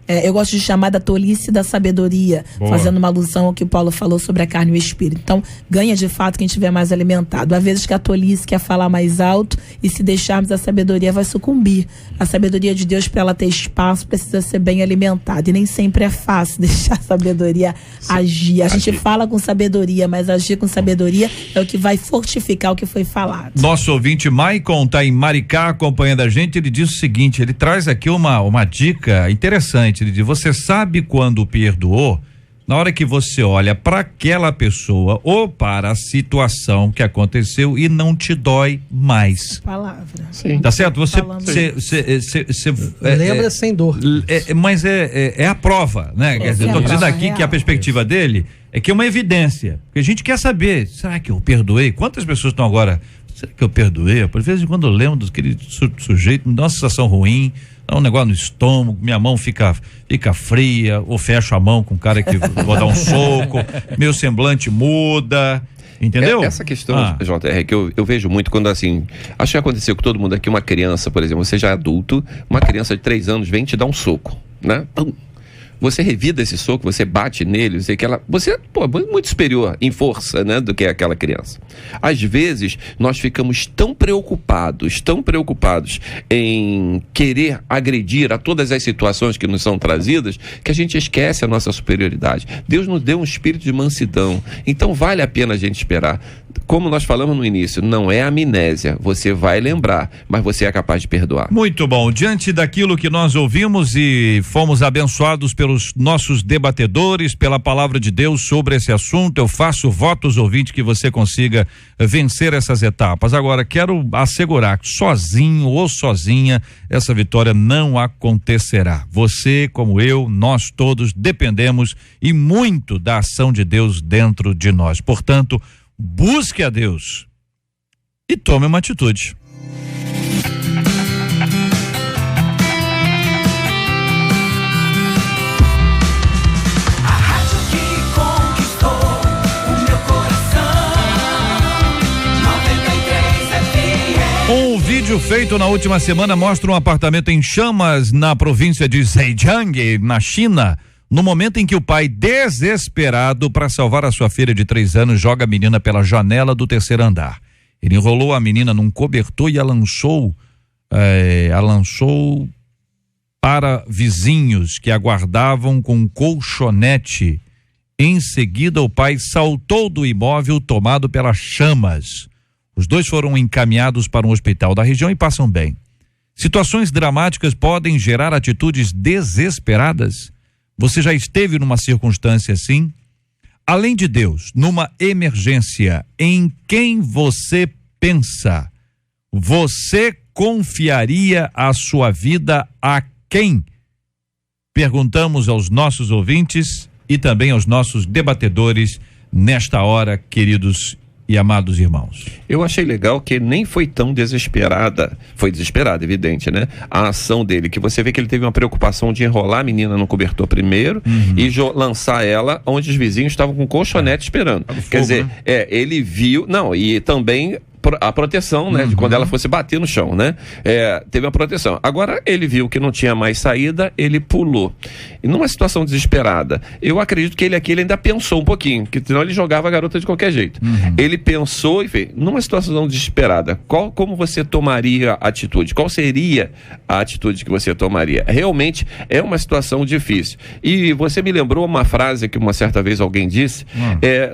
Eu gosto de chamar da tolice da sabedoria, fazendo uma alusão ao que o Paulo falou sobre a carne e o espírito. Então, ganha de fato quem estiver mais alimentado. Às vezes que a tolice quer falar mais alto e se deixarmos a sabedoria vai sucumbir. A sabedoria de Deus, para ela ter espaço, precisa ser bem alimentada. E nem sempre é fácil deixar a sabedoria agir. A gente fala com sabedoria, mas agir com sabedoria é o que vai fortificar o que foi falado. Nosso ouvinte Maicon tá em Maricá acompanhando a gente, ele diz o seguinte, ele traz aqui uma dica interessante. Ele diz, você sabe quando perdoou? Na hora que você olha para aquela pessoa ou para a situação que aconteceu e não te dói mais. Palavra. Sim. Tá certo? Você lembra sem dor. Mas é a prova, né? Quer dizer, eu tô dizendo aqui que a perspectiva dele é que é uma evidência. Porque a gente quer saber, será que eu perdoei? Quantas pessoas estão agora, será que eu perdoei? Por vezes quando eu lembro daquele sujeito, me dá uma sensação ruim, dá um negócio no estômago, minha mão fica fria, ou fecho a mão com o cara que vou dar um soco, meu semblante muda, entendeu? Essa questão, JR, que eu vejo muito quando assim, acho que aconteceu com todo mundo aqui, uma criança, por exemplo, você já é adulto, uma criança de 3 anos vem te dar um soco, né? Pum. você revida esse soco, você bate nele, você é muito superior em força, né, do que aquela criança. Às vezes, nós ficamos tão preocupados em querer agredir a todas as situações que nos são trazidas, que a gente esquece a nossa superioridade. Deus nos deu um espírito de mansidão, então vale a pena a gente esperar. Como nós falamos no início, não é amnésia, você vai lembrar, mas você é capaz de perdoar. Muito bom, diante daquilo que nós ouvimos e fomos abençoados pelos nossos debatedores, pela palavra de Deus sobre esse assunto, eu faço votos, ouvinte, que você consiga vencer essas etapas. Agora, quero assegurar que sozinho ou sozinha, essa vitória não acontecerá. Você, como eu, nós todos dependemos e muito da ação de Deus dentro de nós. Portanto, busque a Deus e tome uma atitude. A rádio que conquistou o meu coração, 93 FM. Um vídeo feito na última semana mostra um apartamento em chamas na província de Zhejiang, na China. No momento em que o pai, desesperado para salvar a sua filha de 3 anos, joga a menina pela janela do 3º andar. Ele enrolou a menina num cobertor e a lançou para vizinhos que aguardavam com um colchonete. Em seguida, o pai saltou do imóvel tomado pelas chamas. Os dois foram encaminhados para um hospital da região e passam bem. Situações dramáticas podem gerar atitudes desesperadas. Você já esteve numa circunstância assim? Além de Deus, numa emergência, em quem você pensa? Você confiaria a sua vida a quem? Perguntamos aos nossos ouvintes e também aos nossos debatedores nesta hora, queridos e amados irmãos. Eu achei legal que nem foi tão desesperada, foi desesperada, evidente, né? A ação dele, que você vê que ele teve uma preocupação de enrolar a menina no cobertor primeiro e lançar ela onde os vizinhos estavam com colchonete esperando. Quer dizer, ele viu, e também a proteção, né? De quando ela fosse bater no chão, né? Teve a proteção. Agora, ele viu que não tinha mais saída, ele pulou. E numa situação desesperada, eu acredito que ele ainda pensou um pouquinho, que senão ele jogava a garota de qualquer jeito. Ele pensou e fez, numa situação desesperada, como você tomaria a atitude? Qual seria a atitude que você tomaria? Realmente é uma situação difícil. E você me lembrou uma frase que uma certa vez alguém disse,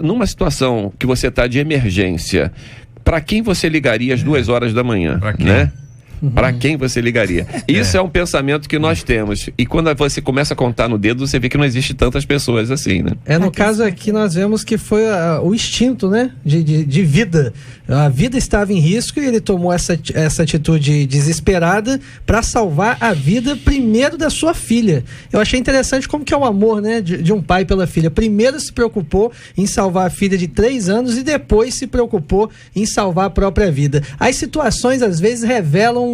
numa situação que você está de emergência, para quem você ligaria às 2 horas da manhã, né? Para quem você ligaria? Isso é um pensamento que nós temos. E quando você começa a contar no dedo, você vê que não existe tantas pessoas assim, né? No caso aqui nós vemos que foi o instinto, né? De vida. A vida estava em risco e ele tomou essa atitude desesperada para salvar a vida primeiro da sua filha. Eu achei interessante como que é o amor, né? De um pai pela filha. Primeiro se preocupou em salvar a filha de 3 anos e depois se preocupou em salvar a própria vida. As situações às vezes revelam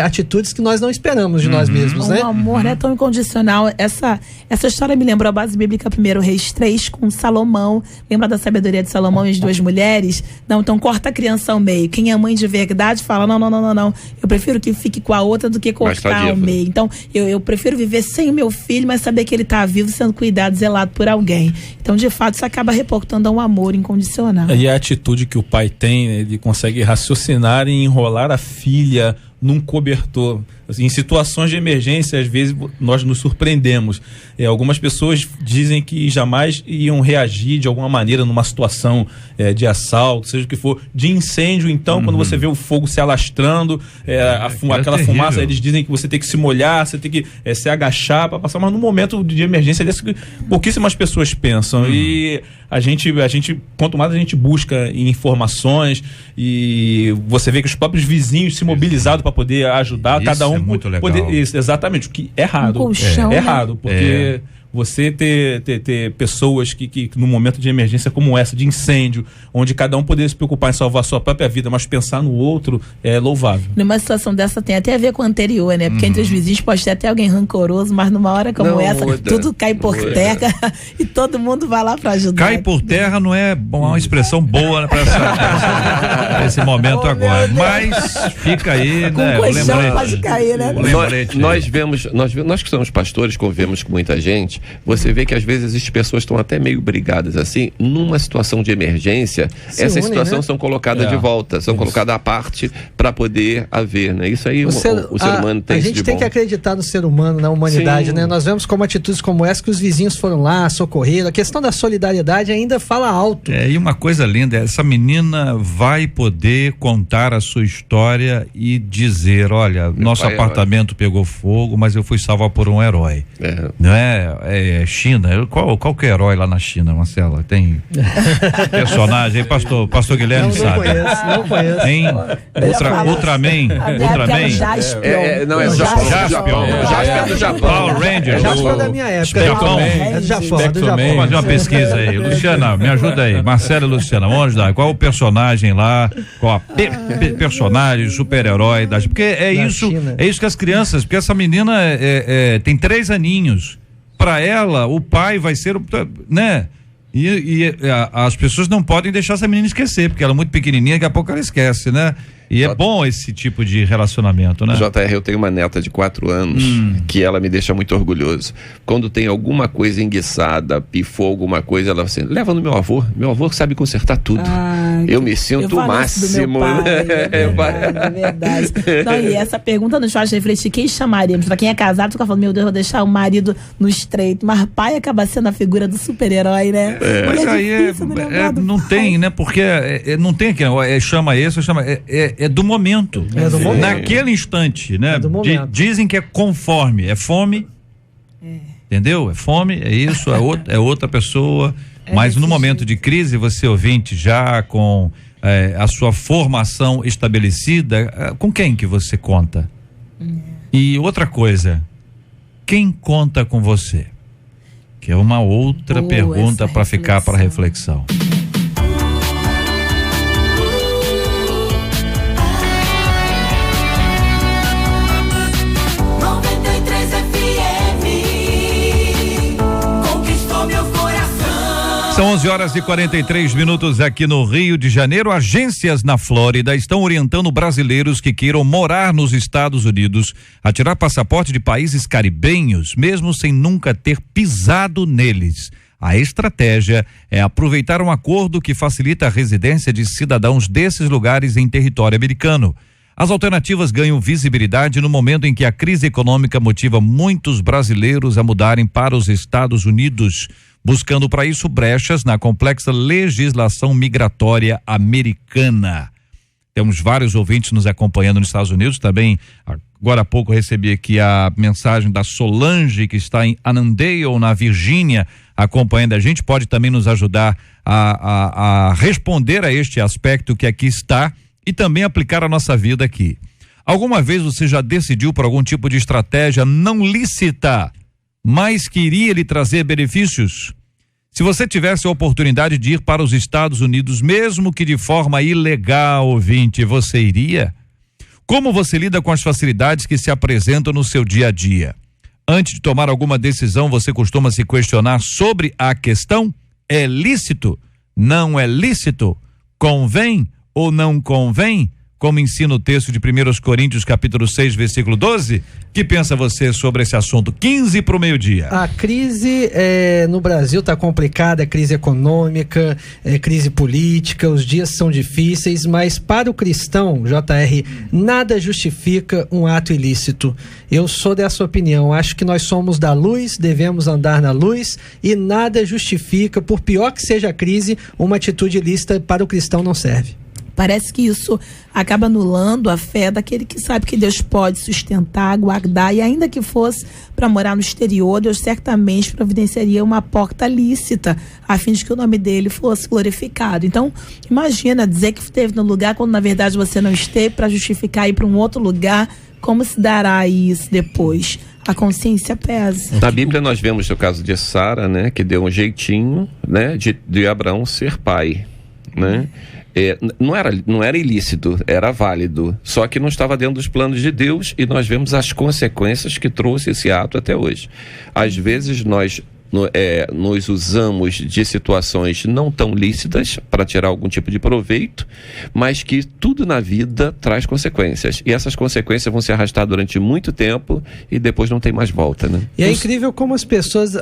atitudes que nós não esperamos de nós mesmos, né? O amor é tão incondicional. Essa história me lembrou a base bíblica 1 Reis 3 com Salomão. Lembra da sabedoria de Salomão e as 2 mulheres? Não, então corta a criança ao meio. Quem é mãe de verdade fala, não. Eu prefiro que fique com a outra do que cortar ao meio. Então, eu prefiro viver sem o meu filho, mas saber que ele está vivo, sendo cuidado, zelado por alguém. Então, de fato, isso acaba reportando a um amor incondicional. E a atitude que o pai tem, ele consegue raciocinar e enrolar a filha num cobertor. Assim, em situações de emergência, às vezes nós nos surpreendemos. Algumas pessoas dizem que jamais iam reagir de alguma maneira numa situação de assalto, seja o que for, de incêndio. Então, quando você vê o fogo se alastrando, aquela fumaça, eles dizem que você tem que se molhar, você tem que se agachar para passar, mas no momento de emergência, pouquíssimas pessoas pensam. E a gente, quanto mais a gente busca informações, e você vê que os próprios vizinhos se mobilizaram para poder ajudar, cada um muito legal. Isso, exatamente, o que é errado. Colchão, é errado, porque você ter pessoas que num momento de emergência como essa, de incêndio, onde cada um poderia se preocupar em salvar a sua própria vida, mas pensar no outro é louvável. Numa situação dessa tem até a ver com a anterior, né? Porque entre os vizinhos pode ter até alguém rancoroso, mas numa hora como essa, tudo cai por terra e todo mundo vai lá pra ajudar. Cai por terra não é uma expressão boa para esse momento agora, mas fica aí, né? Colchão pode cair, né? Nós que somos pastores, convivemos com muita gente, você vê que às vezes as pessoas estão até meio brigadas assim, numa situação de emergência, essas situações são colocadas de volta, são colocadas à parte para poder haver, né? Isso aí o ser humano tem. A gente tem que acreditar no ser humano, na humanidade, né? Nós vemos como atitudes como essa que os vizinhos foram lá, socorreram. A questão da solidariedade ainda fala alto. E uma coisa linda, essa menina vai poder contar a sua história e dizer, olha, nosso apartamento pegou fogo, mas eu fui salvo por um herói. Não é China? Qual que é herói lá na China, Marcela? Tem personagem, pastor Guilherme sabe. Não conheço. Tem Ultraman. Não, é Jaspion. Jaspion do Japão. Power Rangers. Jaspion da minha época. É do Japão. Vamos fazer uma pesquisa aí. Luciana, me ajuda aí. Marcela e Luciana, vamos ajudar. Qual o personagem lá? Qual a personagem, super-herói? Porque é isso que as crianças, porque essa menina tem 3 aninhos. Para ela, o pai vai ser, né? E as pessoas não podem deixar essa menina esquecer, porque ela é muito pequenininha, daqui a pouco ela esquece, né? E é bom esse tipo de relacionamento, né? JR, eu tenho uma neta de 4 anos que ela me deixa muito orgulhoso. Quando tem alguma coisa enguiçada, pifou alguma coisa, ela assim, leva no meu avô sabe consertar tudo. Eu me sinto o máximo. É verdade. Não, e essa pergunta nos faz refletir, quem chamaríamos? Pra quem é casado, fica falando, meu Deus, vou deixar o marido no estreito, mas pai acaba sendo a figura do super-herói, né? Mas aí não tem, né? Porque não tem aqui, chama é do momento. É do momento. Naquele instante, né? Dizem que é conforme, é fome. Entendeu? É fome, é isso, é outra pessoa. Mas no momento de crise, você ouvinte, já com a sua formação estabelecida, com quem que você conta? E outra coisa, quem conta com você? Que é uma outra pergunta para ficar para reflexão. São 11h43 aqui no Rio de Janeiro. Agências na Flórida estão orientando brasileiros que queiram morar nos Estados Unidos a tirar passaporte de países caribenhos, mesmo sem nunca ter pisado neles. A estratégia é aproveitar um acordo que facilita a residência de cidadãos desses lugares em território americano. As alternativas ganham visibilidade no momento em que a crise econômica motiva muitos brasileiros a mudarem para os Estados Unidos, buscando para isso brechas na complexa legislação migratória americana. Temos vários ouvintes nos acompanhando nos Estados Unidos também. Agora há pouco recebi aqui a mensagem da Solange, que está em Annandale, na Virgínia, acompanhando a gente. Pode também nos ajudar a responder a este aspecto que aqui está e também aplicar a nossa vida aqui. Alguma vez você já decidiu por algum tipo de estratégia não lícita, mas que iria lhe trazer benefícios? Se você tivesse a oportunidade de ir para os Estados Unidos, mesmo que de forma ilegal, ouvinte, você iria? Como você lida com as facilidades que se apresentam no seu dia a dia? Antes de tomar alguma decisão, você costuma se questionar sobre a questão? É lícito? Não é lícito? Convém ou não convém? Como ensina o texto de 1 Coríntios capítulo 6, versículo 12, que pensa você sobre esse assunto? 15 para o meio-dia. A crise no Brasil está complicada, é crise econômica, é crise política, os dias são difíceis, mas para o cristão, JR, nada justifica um ato ilícito. Eu sou dessa opinião, acho que nós somos da luz, devemos andar na luz e nada justifica, por pior que seja a crise, uma atitude ilícita para o cristão não serve. Parece que isso acaba anulando a fé daquele que sabe que Deus pode sustentar, guardar, e ainda que fosse para morar no exterior, Deus certamente providenciaria uma porta lícita a fim de que o nome dele fosse glorificado. Então, imagina dizer que esteve no lugar quando na verdade você não esteve, para justificar ir para um outro lugar. Como se dará isso depois? A consciência pesa. Na Bíblia nós vemos o caso de Sara, né, que deu um jeitinho, né, de Abraão ser pai, né? Não era ilícito, era válido, só que não estava dentro dos planos de Deus, e nós vemos as consequências que trouxe esse ato até hoje. Às vezes nós nos usamos de situações não tão lícitas para tirar algum tipo de proveito, mas que tudo na vida traz consequências. E essas consequências vão se arrastar durante muito tempo e depois não tem mais volta, né? E é incrível como as pessoas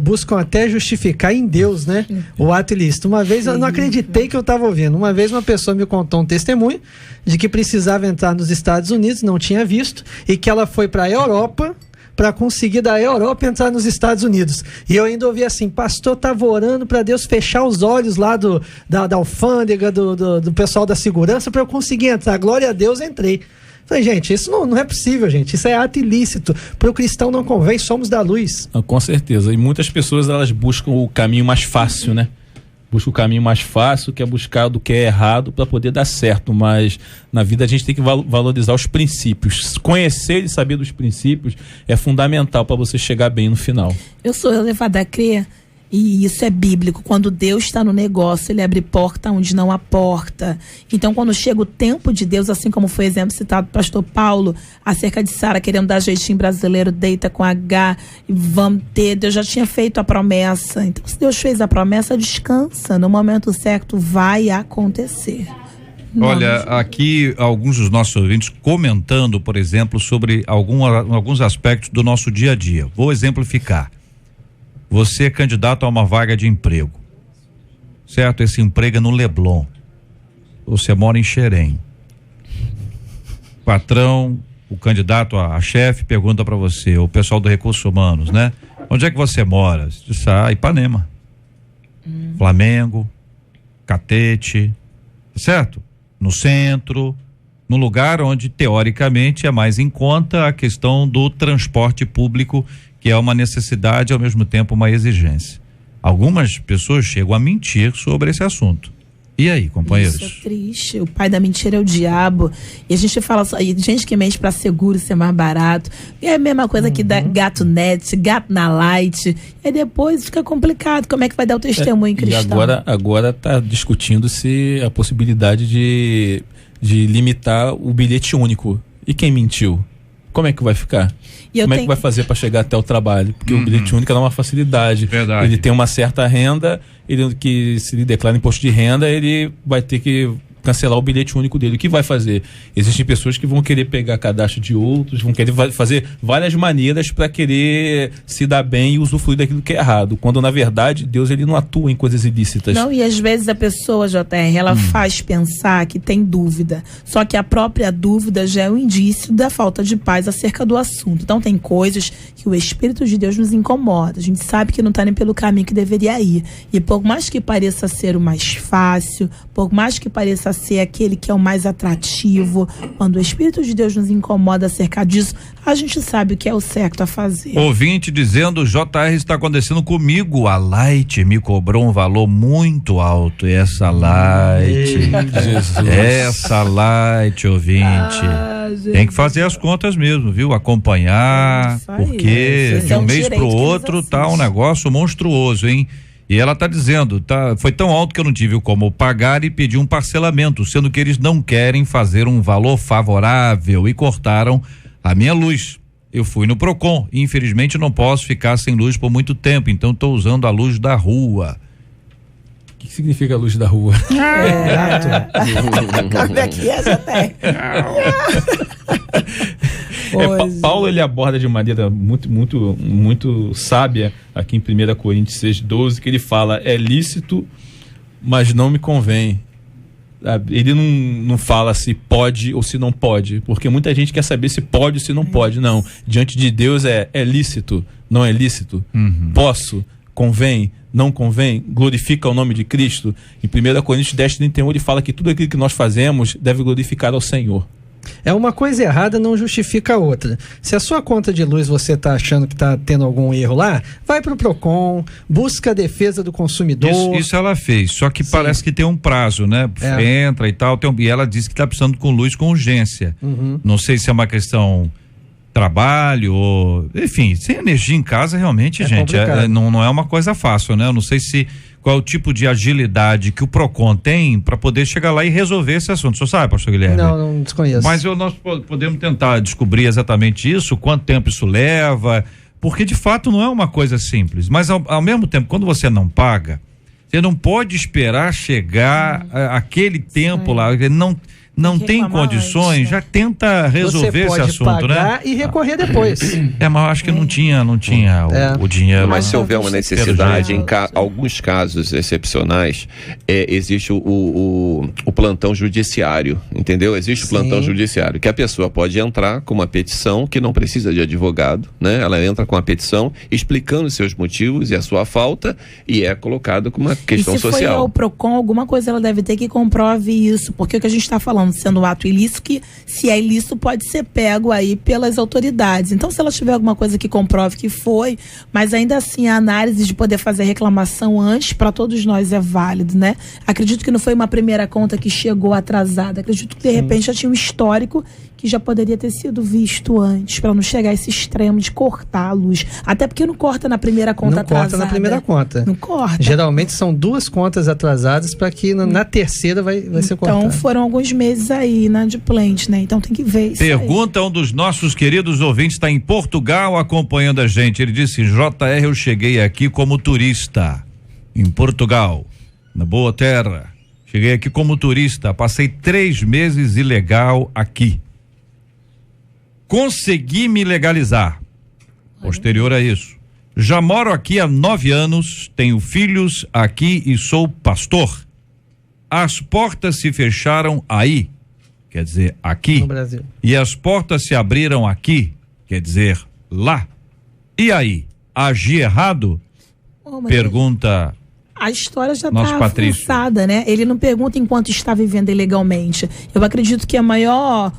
buscam até justificar em Deus, né? O ato ilícito. Uma vez, eu não acreditei que eu estava ouvindo. Uma vez uma pessoa me contou um testemunho de que precisava entrar nos Estados Unidos, não tinha visto, e que ela foi para a Europa para conseguir da Europa entrar nos Estados Unidos. E eu ainda ouvi assim, pastor, estava orando para Deus fechar os olhos lá da alfândega, do pessoal da segurança, para eu conseguir entrar. Glória a Deus, entrei. Falei, gente, isso não é possível, gente. Isso é ato ilícito. Para o cristão não convém, somos da luz. Com certeza. E muitas pessoas, elas buscam o caminho mais fácil, né? Busca o caminho mais fácil, que é buscar do que é errado para poder dar certo, mas na vida a gente tem que valorizar os princípios. Conhecer e saber dos princípios é fundamental para você chegar bem no final. Eu sou levada a crer, e isso é bíblico, quando Deus está no negócio, ele abre porta onde não há porta. Então, quando chega o tempo de Deus, assim como foi exemplo citado do pastor Paulo, acerca de Sara querendo dar jeitinho brasileiro, deita com H, e vamos ter, Deus já tinha feito a promessa. Então, se Deus fez a promessa, descansa, no momento certo vai acontecer. Olha, aqui alguns dos nossos ouvintes comentando, por exemplo, sobre alguns aspectos do nosso dia a dia. Vou exemplificar. Você é candidato a uma vaga de emprego, certo? Esse emprego é no Leblon. Você mora em Xerém. Patrão, o candidato a chefe pergunta para você, o pessoal do Recursos Humanos, né? Onde é que você mora? Você diz, Ipanema. Flamengo, Catete, certo? No centro, no lugar onde teoricamente é mais em conta a questão do transporte público, que é uma necessidade e ao mesmo tempo uma exigência. Algumas pessoas chegam a mentir sobre esse assunto. E aí, companheiros? Isso é triste. O pai da mentira é o diabo. E a gente fala só, e gente que mente para seguro ser mais barato. É a mesma coisa que dá gato net, gato na light. E depois fica complicado. Como é que vai dar o testemunho cristão? E agora tá discutindo-se a possibilidade de limitar o bilhete único. E quem mentiu? Como é que vai ficar? Como é que vai fazer para chegar até o trabalho? Porque o bilhete único dá uma facilidade. Verdade. Ele tem uma certa renda, que se ele declara imposto de renda, ele vai ter que cancelar o bilhete único dele. O que vai fazer? Existem pessoas que vão querer pegar cadastro de outros, vão querer fazer várias maneiras para querer se dar bem e usufruir daquilo que é errado, quando na verdade Deus ele não atua em coisas ilícitas. Não, e às vezes a pessoa, JR, ela faz pensar que tem dúvida, só que a própria dúvida já é um indício da falta de paz acerca do assunto. Então tem coisas que o Espírito de Deus nos incomoda, a gente sabe que não está nem pelo caminho que deveria ir, e por mais que pareça ser o mais fácil, por mais que pareça ser aquele que é o mais atrativo, quando o Espírito de Deus nos incomoda acerca disso, a gente sabe o que é o certo a fazer. Ouvinte dizendo, JR, está acontecendo comigo, a Light me cobrou um valor muito alto, essa Light, essa Light, ouvinte, tem que fazer as contas mesmo, viu, acompanhar, porque de um mês pro outro tá um negócio monstruoso, hein? E ela está dizendo, foi tão alto que eu não tive como pagar e pedi um parcelamento, sendo que eles não querem fazer um valor favorável e cortaram a minha luz. Eu fui no Procon e infelizmente não posso ficar sem luz por muito tempo, então estou usando a luz da rua. O que significa a luz da rua? Como é que é, Paulo ele aborda de maneira muito sábia aqui em 1 Coríntios 6:12, que ele fala, é lícito, mas não me convém. Ele não fala se pode ou se não pode, porque muita gente quer saber se pode ou se não pode. Não, diante de Deus é lícito, não é lícito, posso, convém, não convém, glorifica o nome de Cristo. Em 1 Coríntios 10:31 ele fala que tudo aquilo que nós fazemos deve glorificar ao Senhor. É uma coisa errada, não justifica a outra. Se a sua conta de luz você está achando que está tendo algum erro lá, vai para o Procon, busca a defesa do consumidor. Isso ela fez, só que parece que tem um prazo, né? Entra e tal, e ela disse que está precisando com luz com urgência. Não sei se é uma questão trabalho, ou, enfim, sem energia em casa realmente, gente, não é uma coisa fácil, né? Eu não sei qual é o tipo de agilidade que o Procon tem para poder chegar lá e resolver esse assunto. O senhor sabe, pastor Guilherme? Não desconheço. Mas nós podemos tentar descobrir exatamente isso, quanto tempo isso leva, Porque de fato não é uma coisa simples, mas ao mesmo tempo, quando você não paga, você não pode esperar chegar aquele tempo lá, não tem condições, antes, né? Já tenta resolver esse assunto, pagar, né? E recorrer depois. Mas eu acho que não tinha o dinheiro. Mas se houver uma necessidade, em jeito. alguns casos excepcionais, existe o plantão judiciário, entendeu? Existe o plantão judiciário, que a pessoa pode entrar com uma petição que não precisa de advogado, né? Ela entra com a petição explicando seus motivos e a sua falta e é colocado como uma questão e se social. foi ao PROCON, alguma coisa ela deve ter que comprove isso, porque o que a gente está falando, sendo um ato ilícito, que se é ilícito pode ser pego aí pelas autoridades. Então, se ela tiver alguma coisa que comprove que foi, mas ainda assim a análise de poder fazer a reclamação antes, para todos nós é válido, né? Acredito que não foi uma primeira conta que chegou atrasada, acredito que de repente já tinha um histórico que já poderia ter sido visto antes, para não chegar a esse extremo de cortar a luz. Até porque não corta na primeira conta atrasada. Não corta na primeira conta. Não corta. Geralmente são 2 contas atrasadas para que na terceira vai ser cortada. Então foram alguns meses aí inadimplente, né? Então tem que ver isso. Pergunta um dos nossos queridos ouvintes, está em Portugal acompanhando a gente. Ele disse: JR, eu cheguei aqui como turista em Portugal, na boa terra. Cheguei aqui como turista, passei 3 meses ilegal aqui. Consegui me legalizar. Posterior a isso, já moro aqui há 9 anos, tenho filhos aqui e sou pastor. As portas se fecharam aí, quer dizer, aqui. No Brasil. E as portas se abriram aqui, quer dizer, lá. E aí, agi errado? Pergunta. A história já Nosso está Patrício. avançada, né? Ele não pergunta enquanto está vivendo ilegalmente. Eu acredito que o maior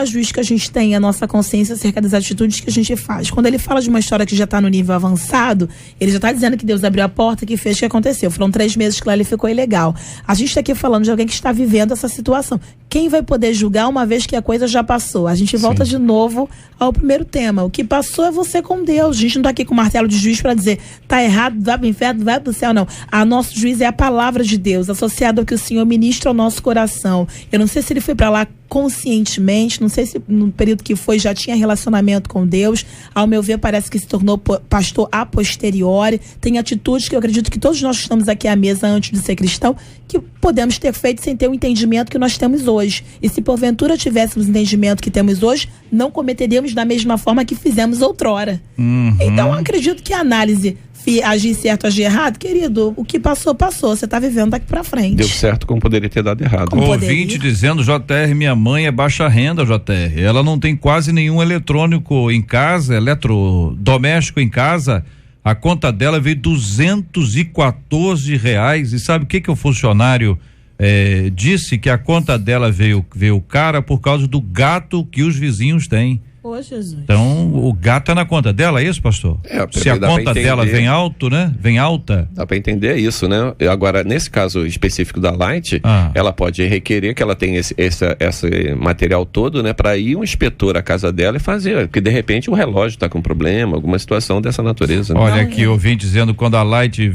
juiz que a gente tem é a nossa consciência acerca das atitudes que a gente faz. Quando ele fala de uma história que já está no nível avançado, ele já está dizendo que Deus abriu a porta, que fez o que aconteceu. Foram 3 meses que lá ele ficou ilegal. A gente está aqui falando de alguém que está vivendo essa situação. Quem vai poder julgar uma vez que a coisa já passou? A gente volta de novo ao primeiro tema. O que passou é você com Deus. A gente não está aqui com o martelo de juiz para dizer tá errado, vai para o inferno, vai para o céu, não. Nosso juiz é a palavra de Deus, associado ao que o Senhor ministra ao nosso coração. Eu não sei se ele foi para lá conscientemente, não sei se no período que foi já tinha relacionamento com Deus. Ao meu ver, parece que se tornou pastor a posteriori. Tem atitudes que eu acredito que todos nós que estamos aqui à mesa antes de ser cristão, que podemos ter feito sem ter o entendimento que nós temos hoje. E se porventura tivéssemos o entendimento que temos hoje, não cometeríamos da mesma forma que fizemos outrora. Então, eu acredito que a análise agir certo, agir errado, querido, o que passou, passou. Você está vivendo daqui para frente. Deu certo como poderia ter dado errado. Como Ouvinte dizendo: JR, minha mãe é baixa renda, JR. Ela não tem quase nenhum eletrônico em casa, eletrodoméstico em casa. A conta dela veio R$214. E sabe o que o funcionário disse? Que a conta dela veio cara por causa do gato que os vizinhos têm. Ô, Jesus. Então, o gato é na conta dela, é isso, pastor? Se a conta dela vem alto, né? Vem alta. Dá para entender isso, né? Agora, nesse caso específico da Light, ela pode requerer que ela tenha esse material todo, né? Para ir um inspetor à casa dela e fazer, porque de repente o relógio está com problema, alguma situação dessa natureza. Né? Olha aqui, eu vim dizendo, quando a Light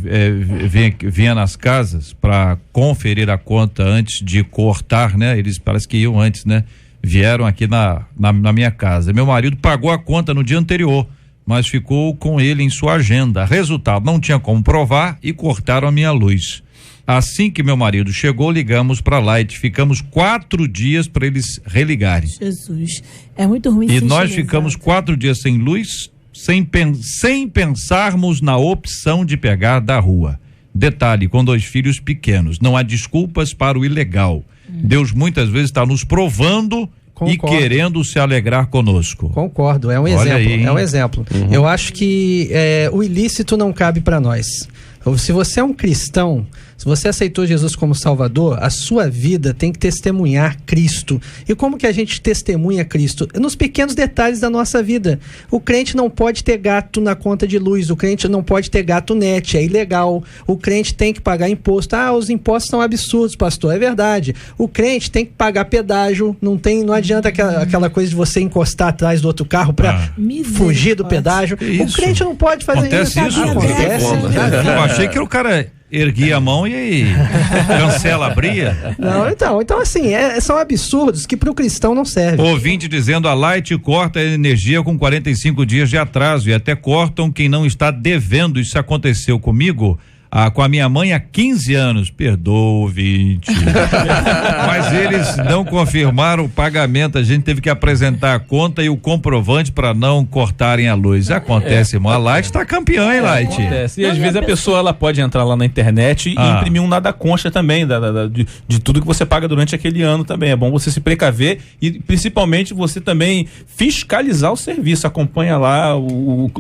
vinha nas casas para conferir a conta antes de cortar, né? Eles parece que iam antes, né? Vieram aqui na minha casa. Meu marido pagou a conta no dia anterior, mas ficou com ele em sua agenda. Resultado, não tinha como provar e cortaram a minha luz. Assim que meu marido chegou, ligamos para a Light. Ficamos 4 dias para eles religarem. Jesus, é muito ruim. E nós ficamos 4 dias sem luz, sem pensarmos na opção de pegar da rua. Detalhe, com 2 filhos pequenos. Não há desculpas para o ilegal. Deus muitas vezes está nos provando. Concordo. E querendo se alegrar conosco. Concordo, é um exemplo. Aí, é um exemplo. Eu acho que o ilícito não cabe para nós. Se você é um cristão, se você aceitou Jesus como Salvador, a sua vida tem que testemunhar Cristo. E como que a gente testemunha Cristo? Nos pequenos detalhes da nossa vida. O crente não pode ter gato na conta de luz, o crente não pode ter gato net, é ilegal. O crente tem que pagar imposto. Os impostos são absurdos, pastor, é verdade. O crente tem que pagar pedágio, não adianta aquela coisa de você encostar atrás do outro carro para fugir do pedágio. O crente não pode fazer Acontece isso? Acontece. Eu achei que o cara erguia a mão e cancela, abria. Não, então assim, são absurdos que pro cristão não serve. Ouvinte dizendo: a Light corta a energia com 45 dias de atraso e até cortam quem não está devendo. Isso aconteceu comigo, com a minha mãe há 15 anos. Perdoa, ouvinte. Mas eles não confirmaram o pagamento. A gente teve que apresentar a conta e o comprovante para não cortarem a luz. Acontece, irmão. A Light tá campeã, hein, Light? Acontece. E às vezes a pessoa ela pode entrar lá na internet e imprimir um nada concha também de tudo que você paga durante aquele ano também. É bom você se precaver e principalmente você também fiscalizar o serviço. Acompanha lá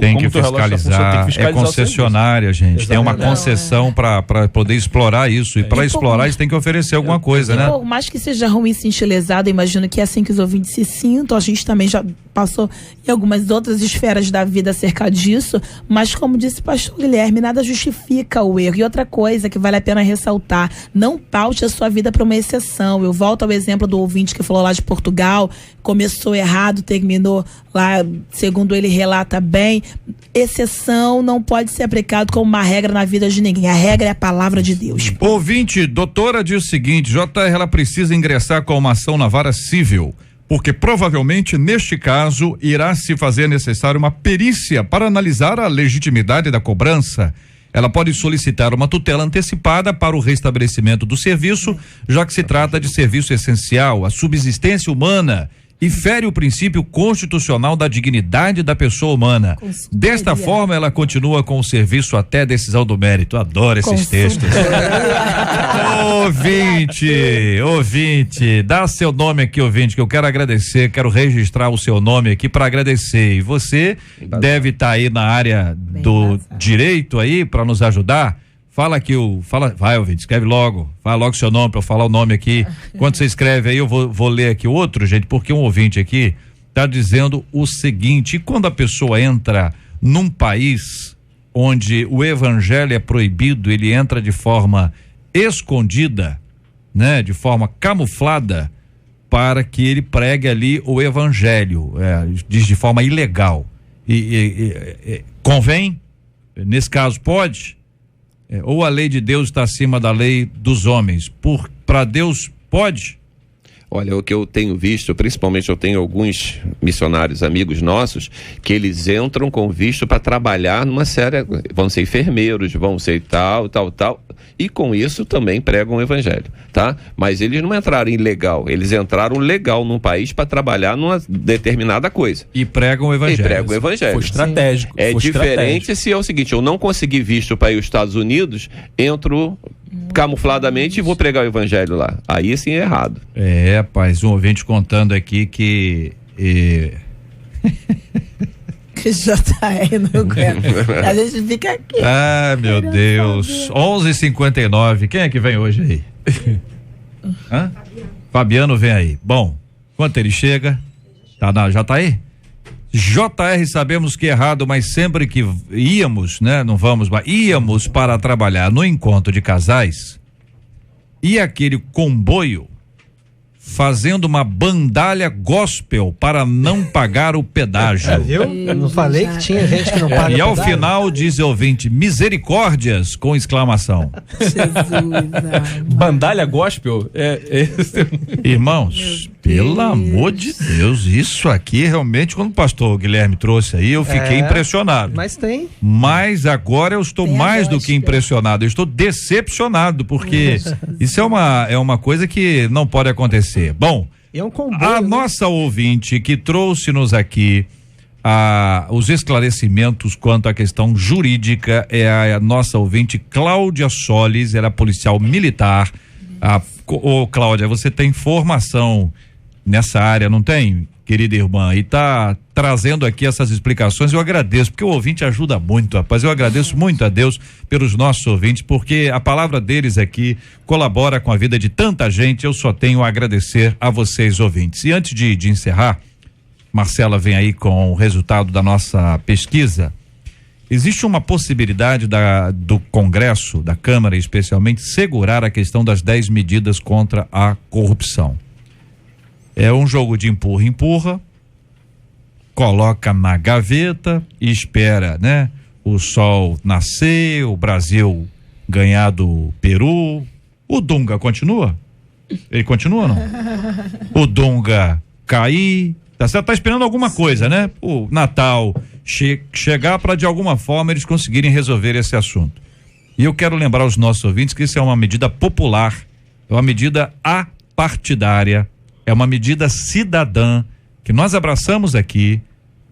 tem que fiscalizar. É concessionária, gente. Exatamente. Tem uma concessão para poder explorar isso. E para explorar, eles têm que oferecer alguma coisa, né? Por mais que seja ruim se estilizado, imagino que é assim que os ouvintes se sintam. A gente também já passou em algumas outras esferas da vida acerca disso, mas como disse o pastor Guilherme, nada justifica o erro. E outra coisa que vale a pena ressaltar: não paute a sua vida para uma exceção. Eu volto ao exemplo do ouvinte que falou lá de Portugal, começou errado, terminou lá, segundo ele relata bem. Exceção não pode ser aplicado como uma regra na vida de ninguém. A regra é a palavra de Deus. Ouvinte, doutora diz o seguinte: JR, ela precisa ingressar com uma ação na vara civil, porque provavelmente neste caso irá se fazer necessário uma perícia para analisar a legitimidade da cobrança. Ela pode solicitar uma tutela antecipada para o restabelecimento do serviço, já que se trata de serviço essencial à subsistência humana e fere o princípio constitucional da dignidade da pessoa humana. Desta forma, ela continua com o serviço até decisão do mérito. Adoro esses textos. Ouvinte, dá seu nome aqui, ouvinte, que eu quero agradecer, quero registrar o seu nome aqui para agradecer. E você deve estar aí na área do direito aí para nos ajudar. Fala aqui, vai, ouvinte, escreve logo, fala logo seu nome para eu falar o nome aqui. Quando você escreve aí, eu vou ler aqui outro, gente, porque um ouvinte aqui tá dizendo o seguinte: quando a pessoa entra num país onde o evangelho é proibido, ele entra de forma escondida, né, de forma camuflada, para que ele pregue ali o evangelho, diz de forma ilegal. Convém? Nesse caso pode? Ou a lei de Deus está acima da lei dos homens? Para Deus pode? Olha, o que eu tenho visto, principalmente eu tenho alguns missionários amigos nossos, que eles entram com visto para trabalhar numa série, vão ser enfermeiros, vão ser tal, e com isso também pregam o evangelho, tá? Mas eles não entraram ilegal, eles entraram legal num país para trabalhar numa determinada coisa. E pregam o evangelho. Foi estratégico. É diferente se é o seguinte: eu não consegui visto para ir aos Estados Unidos, entro camufladamente e vou pregar o evangelho lá. Aí sim é errado. Rapaz, um ouvinte contando aqui que JR não aguenta. A gente fica aqui. Meu Deus. 11h59. Quem é que vem hoje aí? Fabiano vem aí. Bom, enquanto ele chega, já tá aí? JR, sabemos que é errado, mas sempre que íamos, né? Não vamos, mas íamos para trabalhar no encontro de casais, e aquele comboio fazendo uma bandalha gospel para não pagar o pedágio. Viu? Eu não falei que tinha gente que não paga e ao pedágio? final diz o ouvinte: misericórdias, com exclamação. Jesus, bandalha gospel? Irmãos, pelo amor de Deus, isso aqui realmente, quando o pastor Guilherme trouxe aí, eu fiquei impressionado. Mas agora eu estou mais do que impressionado, eu estou decepcionado, porque isso é uma coisa que não pode acontecer. Bom, a nossa ouvinte que trouxe-nos aqui os esclarecimentos quanto à questão jurídica é a nossa ouvinte Cláudia Solis, ela é policial militar. Cláudia, você tem formação nessa área, não tem, querida irmã? E tá trazendo aqui essas explicações, eu agradeço, porque o ouvinte ajuda muito, rapaz. Eu agradeço muito a Deus pelos nossos ouvintes, porque a palavra deles aqui colabora com a vida de tanta gente. Eu só tenho a agradecer a vocês, ouvintes. E antes de encerrar, Marcela vem aí com o resultado da nossa pesquisa. Existe uma possibilidade do Congresso, da Câmara especialmente, segurar a questão das 10 medidas contra a corrupção. É um jogo de empurra, coloca na gaveta e espera, né? O sol nascer, o Brasil ganhar do Peru. O Dunga continua? Ele continua ou não? O Dunga cair, tá certo? Tá esperando alguma coisa, né? O Natal chegar para de alguma forma eles conseguirem resolver esse assunto. E eu quero lembrar aos nossos ouvintes que isso é uma medida popular, é uma medida apartidária, é uma medida cidadã que nós abraçamos aqui.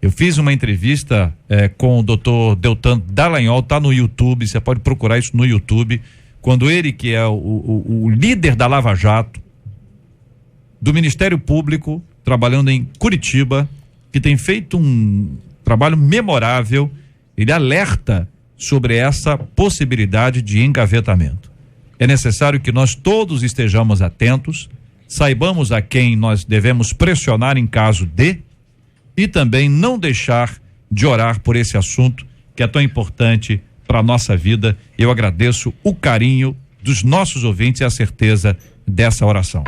Eu fiz uma entrevista com o Dr. Deltan Dallagnol, tá no YouTube, você pode procurar isso no YouTube, quando ele, que é o líder da Lava Jato, do Ministério Público, trabalhando em Curitiba, que tem feito um trabalho memorável, ele alerta sobre essa possibilidade de engavetamento. É necessário que nós todos estejamos atentos, saibamos a quem nós devemos pressionar em caso de, e também não deixar de orar por esse assunto que é tão importante para a nossa vida. Eu agradeço o carinho dos nossos ouvintes e a certeza dessa oração.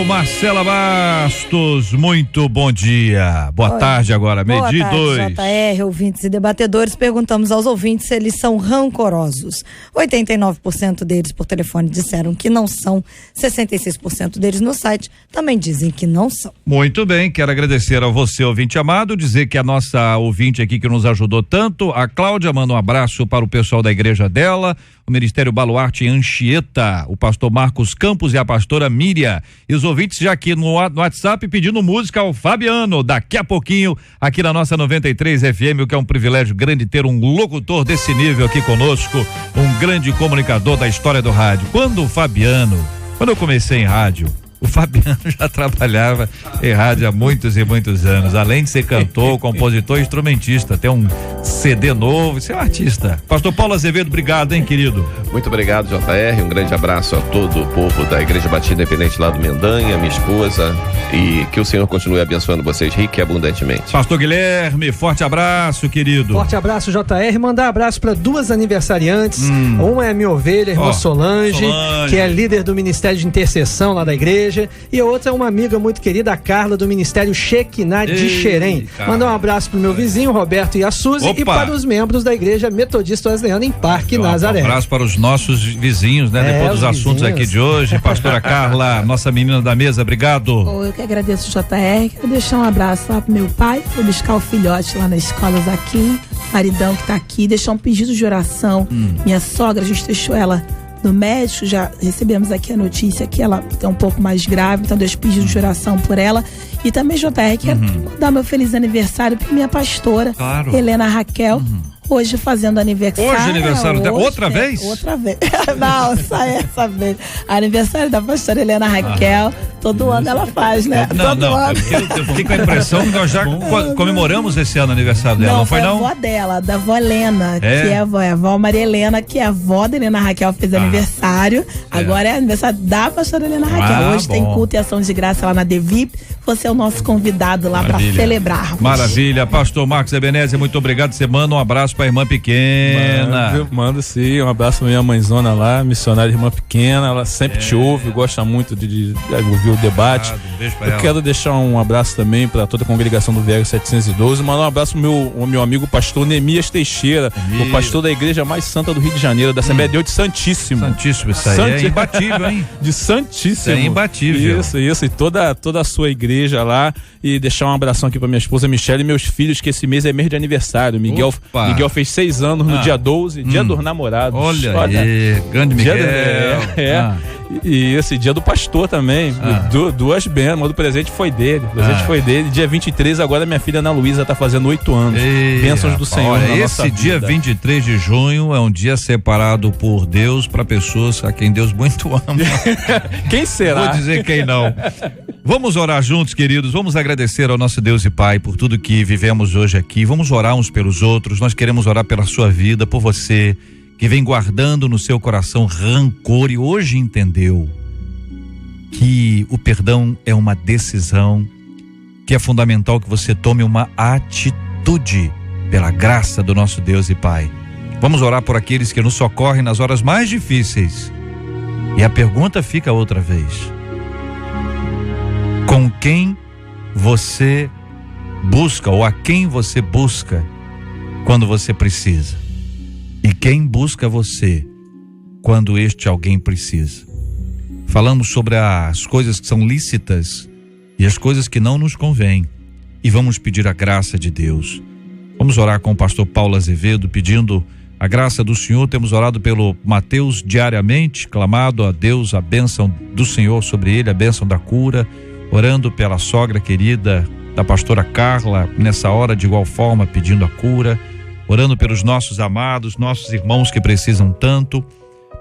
Marcela Bastos, muito bom dia. Boa tarde agora, meio-dia 2. JR, ouvintes e debatedores, perguntamos aos ouvintes se eles são rancorosos. 89% deles por telefone disseram que não são, 66% deles no site também dizem que não são. Muito bem, quero agradecer a você, ouvinte amado, dizer que a nossa ouvinte aqui que nos ajudou tanto, a Cláudia, manda um abraço para o pessoal da igreja dela, o Ministério Baluarte em Anchieta, o pastor Marcos Campos e a pastora Miriam, e os ouvintes já aqui no WhatsApp pedindo música ao Fabiano, daqui a pouquinho aqui na nossa 93 FM, o que é um privilégio grande ter um locutor desse nível aqui conosco, um grande comunicador da história do rádio. Quando eu comecei em rádio, o Fabiano já trabalhava em rádio há muitos e muitos anos, além de ser cantor, compositor e instrumentista, tem um CD novo, você é um artista. Pastor Paulo Azevedo, obrigado, hein, querido? Muito obrigado, JR, um grande abraço a todo o povo da Igreja Batista Independente lá do Mendanha, minha esposa, e que o Senhor continue abençoando vocês rique e abundantemente. Pastor Guilherme, forte abraço, querido. Forte abraço, JR, mandar abraço para duas aniversariantes, uma é a minha ovelha, a irmã Solange, que é líder do Ministério de Intercessão lá da igreja, e a outra é uma amiga muito querida, a Carla, do Ministério Shekinah de Xerém. Mandar um abraço pro meu vizinho, Roberto e a Suzy, e para os membros da Igreja Metodista Wesleyana em Parque Nazaré. Um abraço para os nossos vizinhos, né? Depois dos assuntos aqui de hoje. Pastora Carla, nossa menina da mesa, obrigado. Eu que agradeço o JR, quero deixar um abraço lá pro meu pai, foi buscar o filhote lá na escola aqui, maridão que tá aqui, deixar um pedido de oração. Minha sogra, a gente deixou ela no médico, já recebemos aqui a notícia que ela está um pouco mais grave, então deixo pedido de oração por ela. E também, JR, quero mandar meu feliz aniversário para minha pastora, Helena Raquel, hoje fazendo aniversário. Hoje aniversário dela? Outra vez? Outra vez. Não, só essa vez. Aniversário da pastora Helena Raquel, todo ano ela faz, né? Não, ano. Eu fiquei com a impressão que nós já comemoramos esse ano o aniversário dela, não foi não? Foi a avó dela, da avó Helena, que é a avó Maria Helena, que é a avó da Helena Raquel, fez aniversário. Agora é aniversário da pastora Helena Raquel. Hoje tem culto e ação de graça lá na DeVip. Você é o nosso convidado lá para celebrar. Maravilha. Pastor Marcos Ebenezer, muito obrigado. Você manda um abraço pra irmã pequena. Mando sim, um abraço pra minha mãezona lá, missionária irmã pequena, ela sempre te ouve, gosta muito de ouvir o debate. Um beijo pra Eu ela. quero deixar um abraço também para toda a congregação do VR 712, mandar um abraço pro meu amigo pastor Neemias Teixeira, o pastor da igreja mais santa do Rio de Janeiro, da Assembleia de Deus de Santíssimo. Santíssimo, isso aí é imbatível, hein? De Santíssimo. Isso é imbatível. Isso, e toda a sua igreja lá, e deixar um abração aqui pra minha esposa Michele e meus filhos, que esse mês é mês de aniversário. Miguel fez 6 anos no dia 12, dia dos namorados. Olha aí, grande Miguel. E esse dia do pastor também, duas bênçãos, o presente foi dele, dia 23 agora minha filha Ana Luísa tá fazendo 8 anos, bênçãos do Senhor na nossa vida. Esse dia 23 de junho é um dia separado por Deus para pessoas a quem Deus muito ama. Quem será? Vou dizer quem não. Vamos orar juntos, queridos, vamos agradecer ao nosso Deus e Pai por tudo que vivemos hoje aqui, vamos orar uns pelos outros, nós queremos orar pela sua vida, por você que vem guardando no seu coração rancor e hoje entendeu que o perdão é uma decisão, que é fundamental que você tome uma atitude pela graça do nosso Deus e Pai. Vamos orar por aqueles que nos socorrem nas horas mais difíceis. E a pergunta fica outra vez: com quem você busca, ou a quem você busca quando você precisa? E quem busca você quando este alguém precisa? Falamos sobre as coisas que são lícitas e as coisas que não nos convêm, e vamos pedir a graça de Deus. Vamos orar com o pastor Paulo Azevedo, pedindo a graça do Senhor. Temos orado pelo Mateus diariamente, clamado a Deus a bênção do Senhor sobre ele, a bênção da cura, orando pela sogra querida da pastora Carla, nessa hora de igual forma pedindo a cura, orando pelos nossos amados, nossos irmãos que precisam tanto,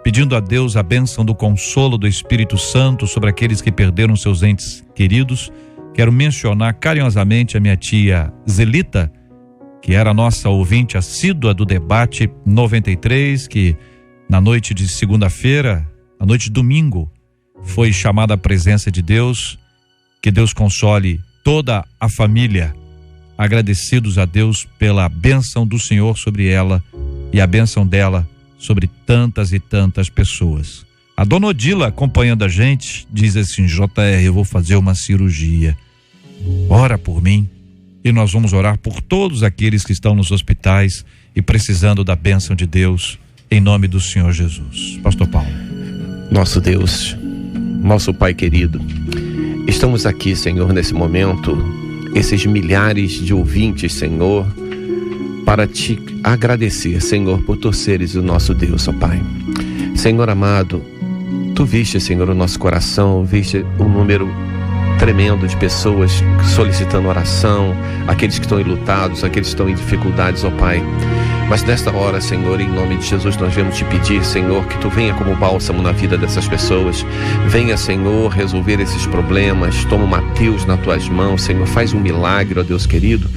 pedindo a Deus a bênção do consolo do Espírito Santo sobre aqueles que perderam seus entes queridos. Quero mencionar carinhosamente a minha tia Zelita, que era a nossa ouvinte assídua do Debate 93, que na noite de segunda-feira, na noite de domingo, foi chamada à presença de Deus. Que Deus console toda a família, agradecidos a Deus pela bênção do Senhor sobre ela e a bênção dela sobre tantas e tantas pessoas. A dona Odila, acompanhando a gente, diz assim: JR, eu vou fazer uma cirurgia, ora por mim. E nós vamos orar por todos aqueles que estão nos hospitais e precisando da bênção de Deus, em nome do Senhor Jesus. Pastor Paulo. Nosso Deus, nosso Pai querido, estamos aqui, Senhor, nesse momento, esses milhares de ouvintes, Senhor, para te agradecer, Senhor, por tu seres o nosso Deus, ó Pai. Senhor amado, tu viste, Senhor, o nosso coração, viste o número tremendo de pessoas solicitando oração, aqueles que estão enlutados, aqueles que estão em dificuldades, ó Pai. Mas nesta hora, Senhor, em nome de Jesus, nós vamos te pedir, Senhor, que tu venha como bálsamo na vida dessas pessoas. Venha, Senhor, resolver esses problemas. Toma o Mateus nas tuas mãos, Senhor, faz um milagre, ó Deus querido.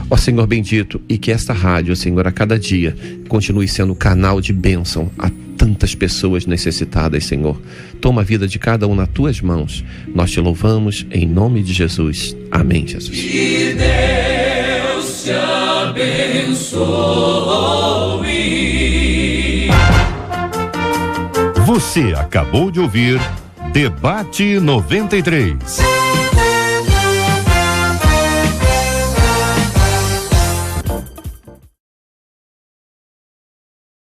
Ó Senhor bendito, e que esta rádio, Senhor, a cada dia continue sendo canal de bênção a tantas pessoas necessitadas, Senhor. Toma a vida de cada um nas tuas mãos. Nós te louvamos em nome de Jesus. Amém, Jesus. Que Deus te abençoe. Você acabou de ouvir Debate 93.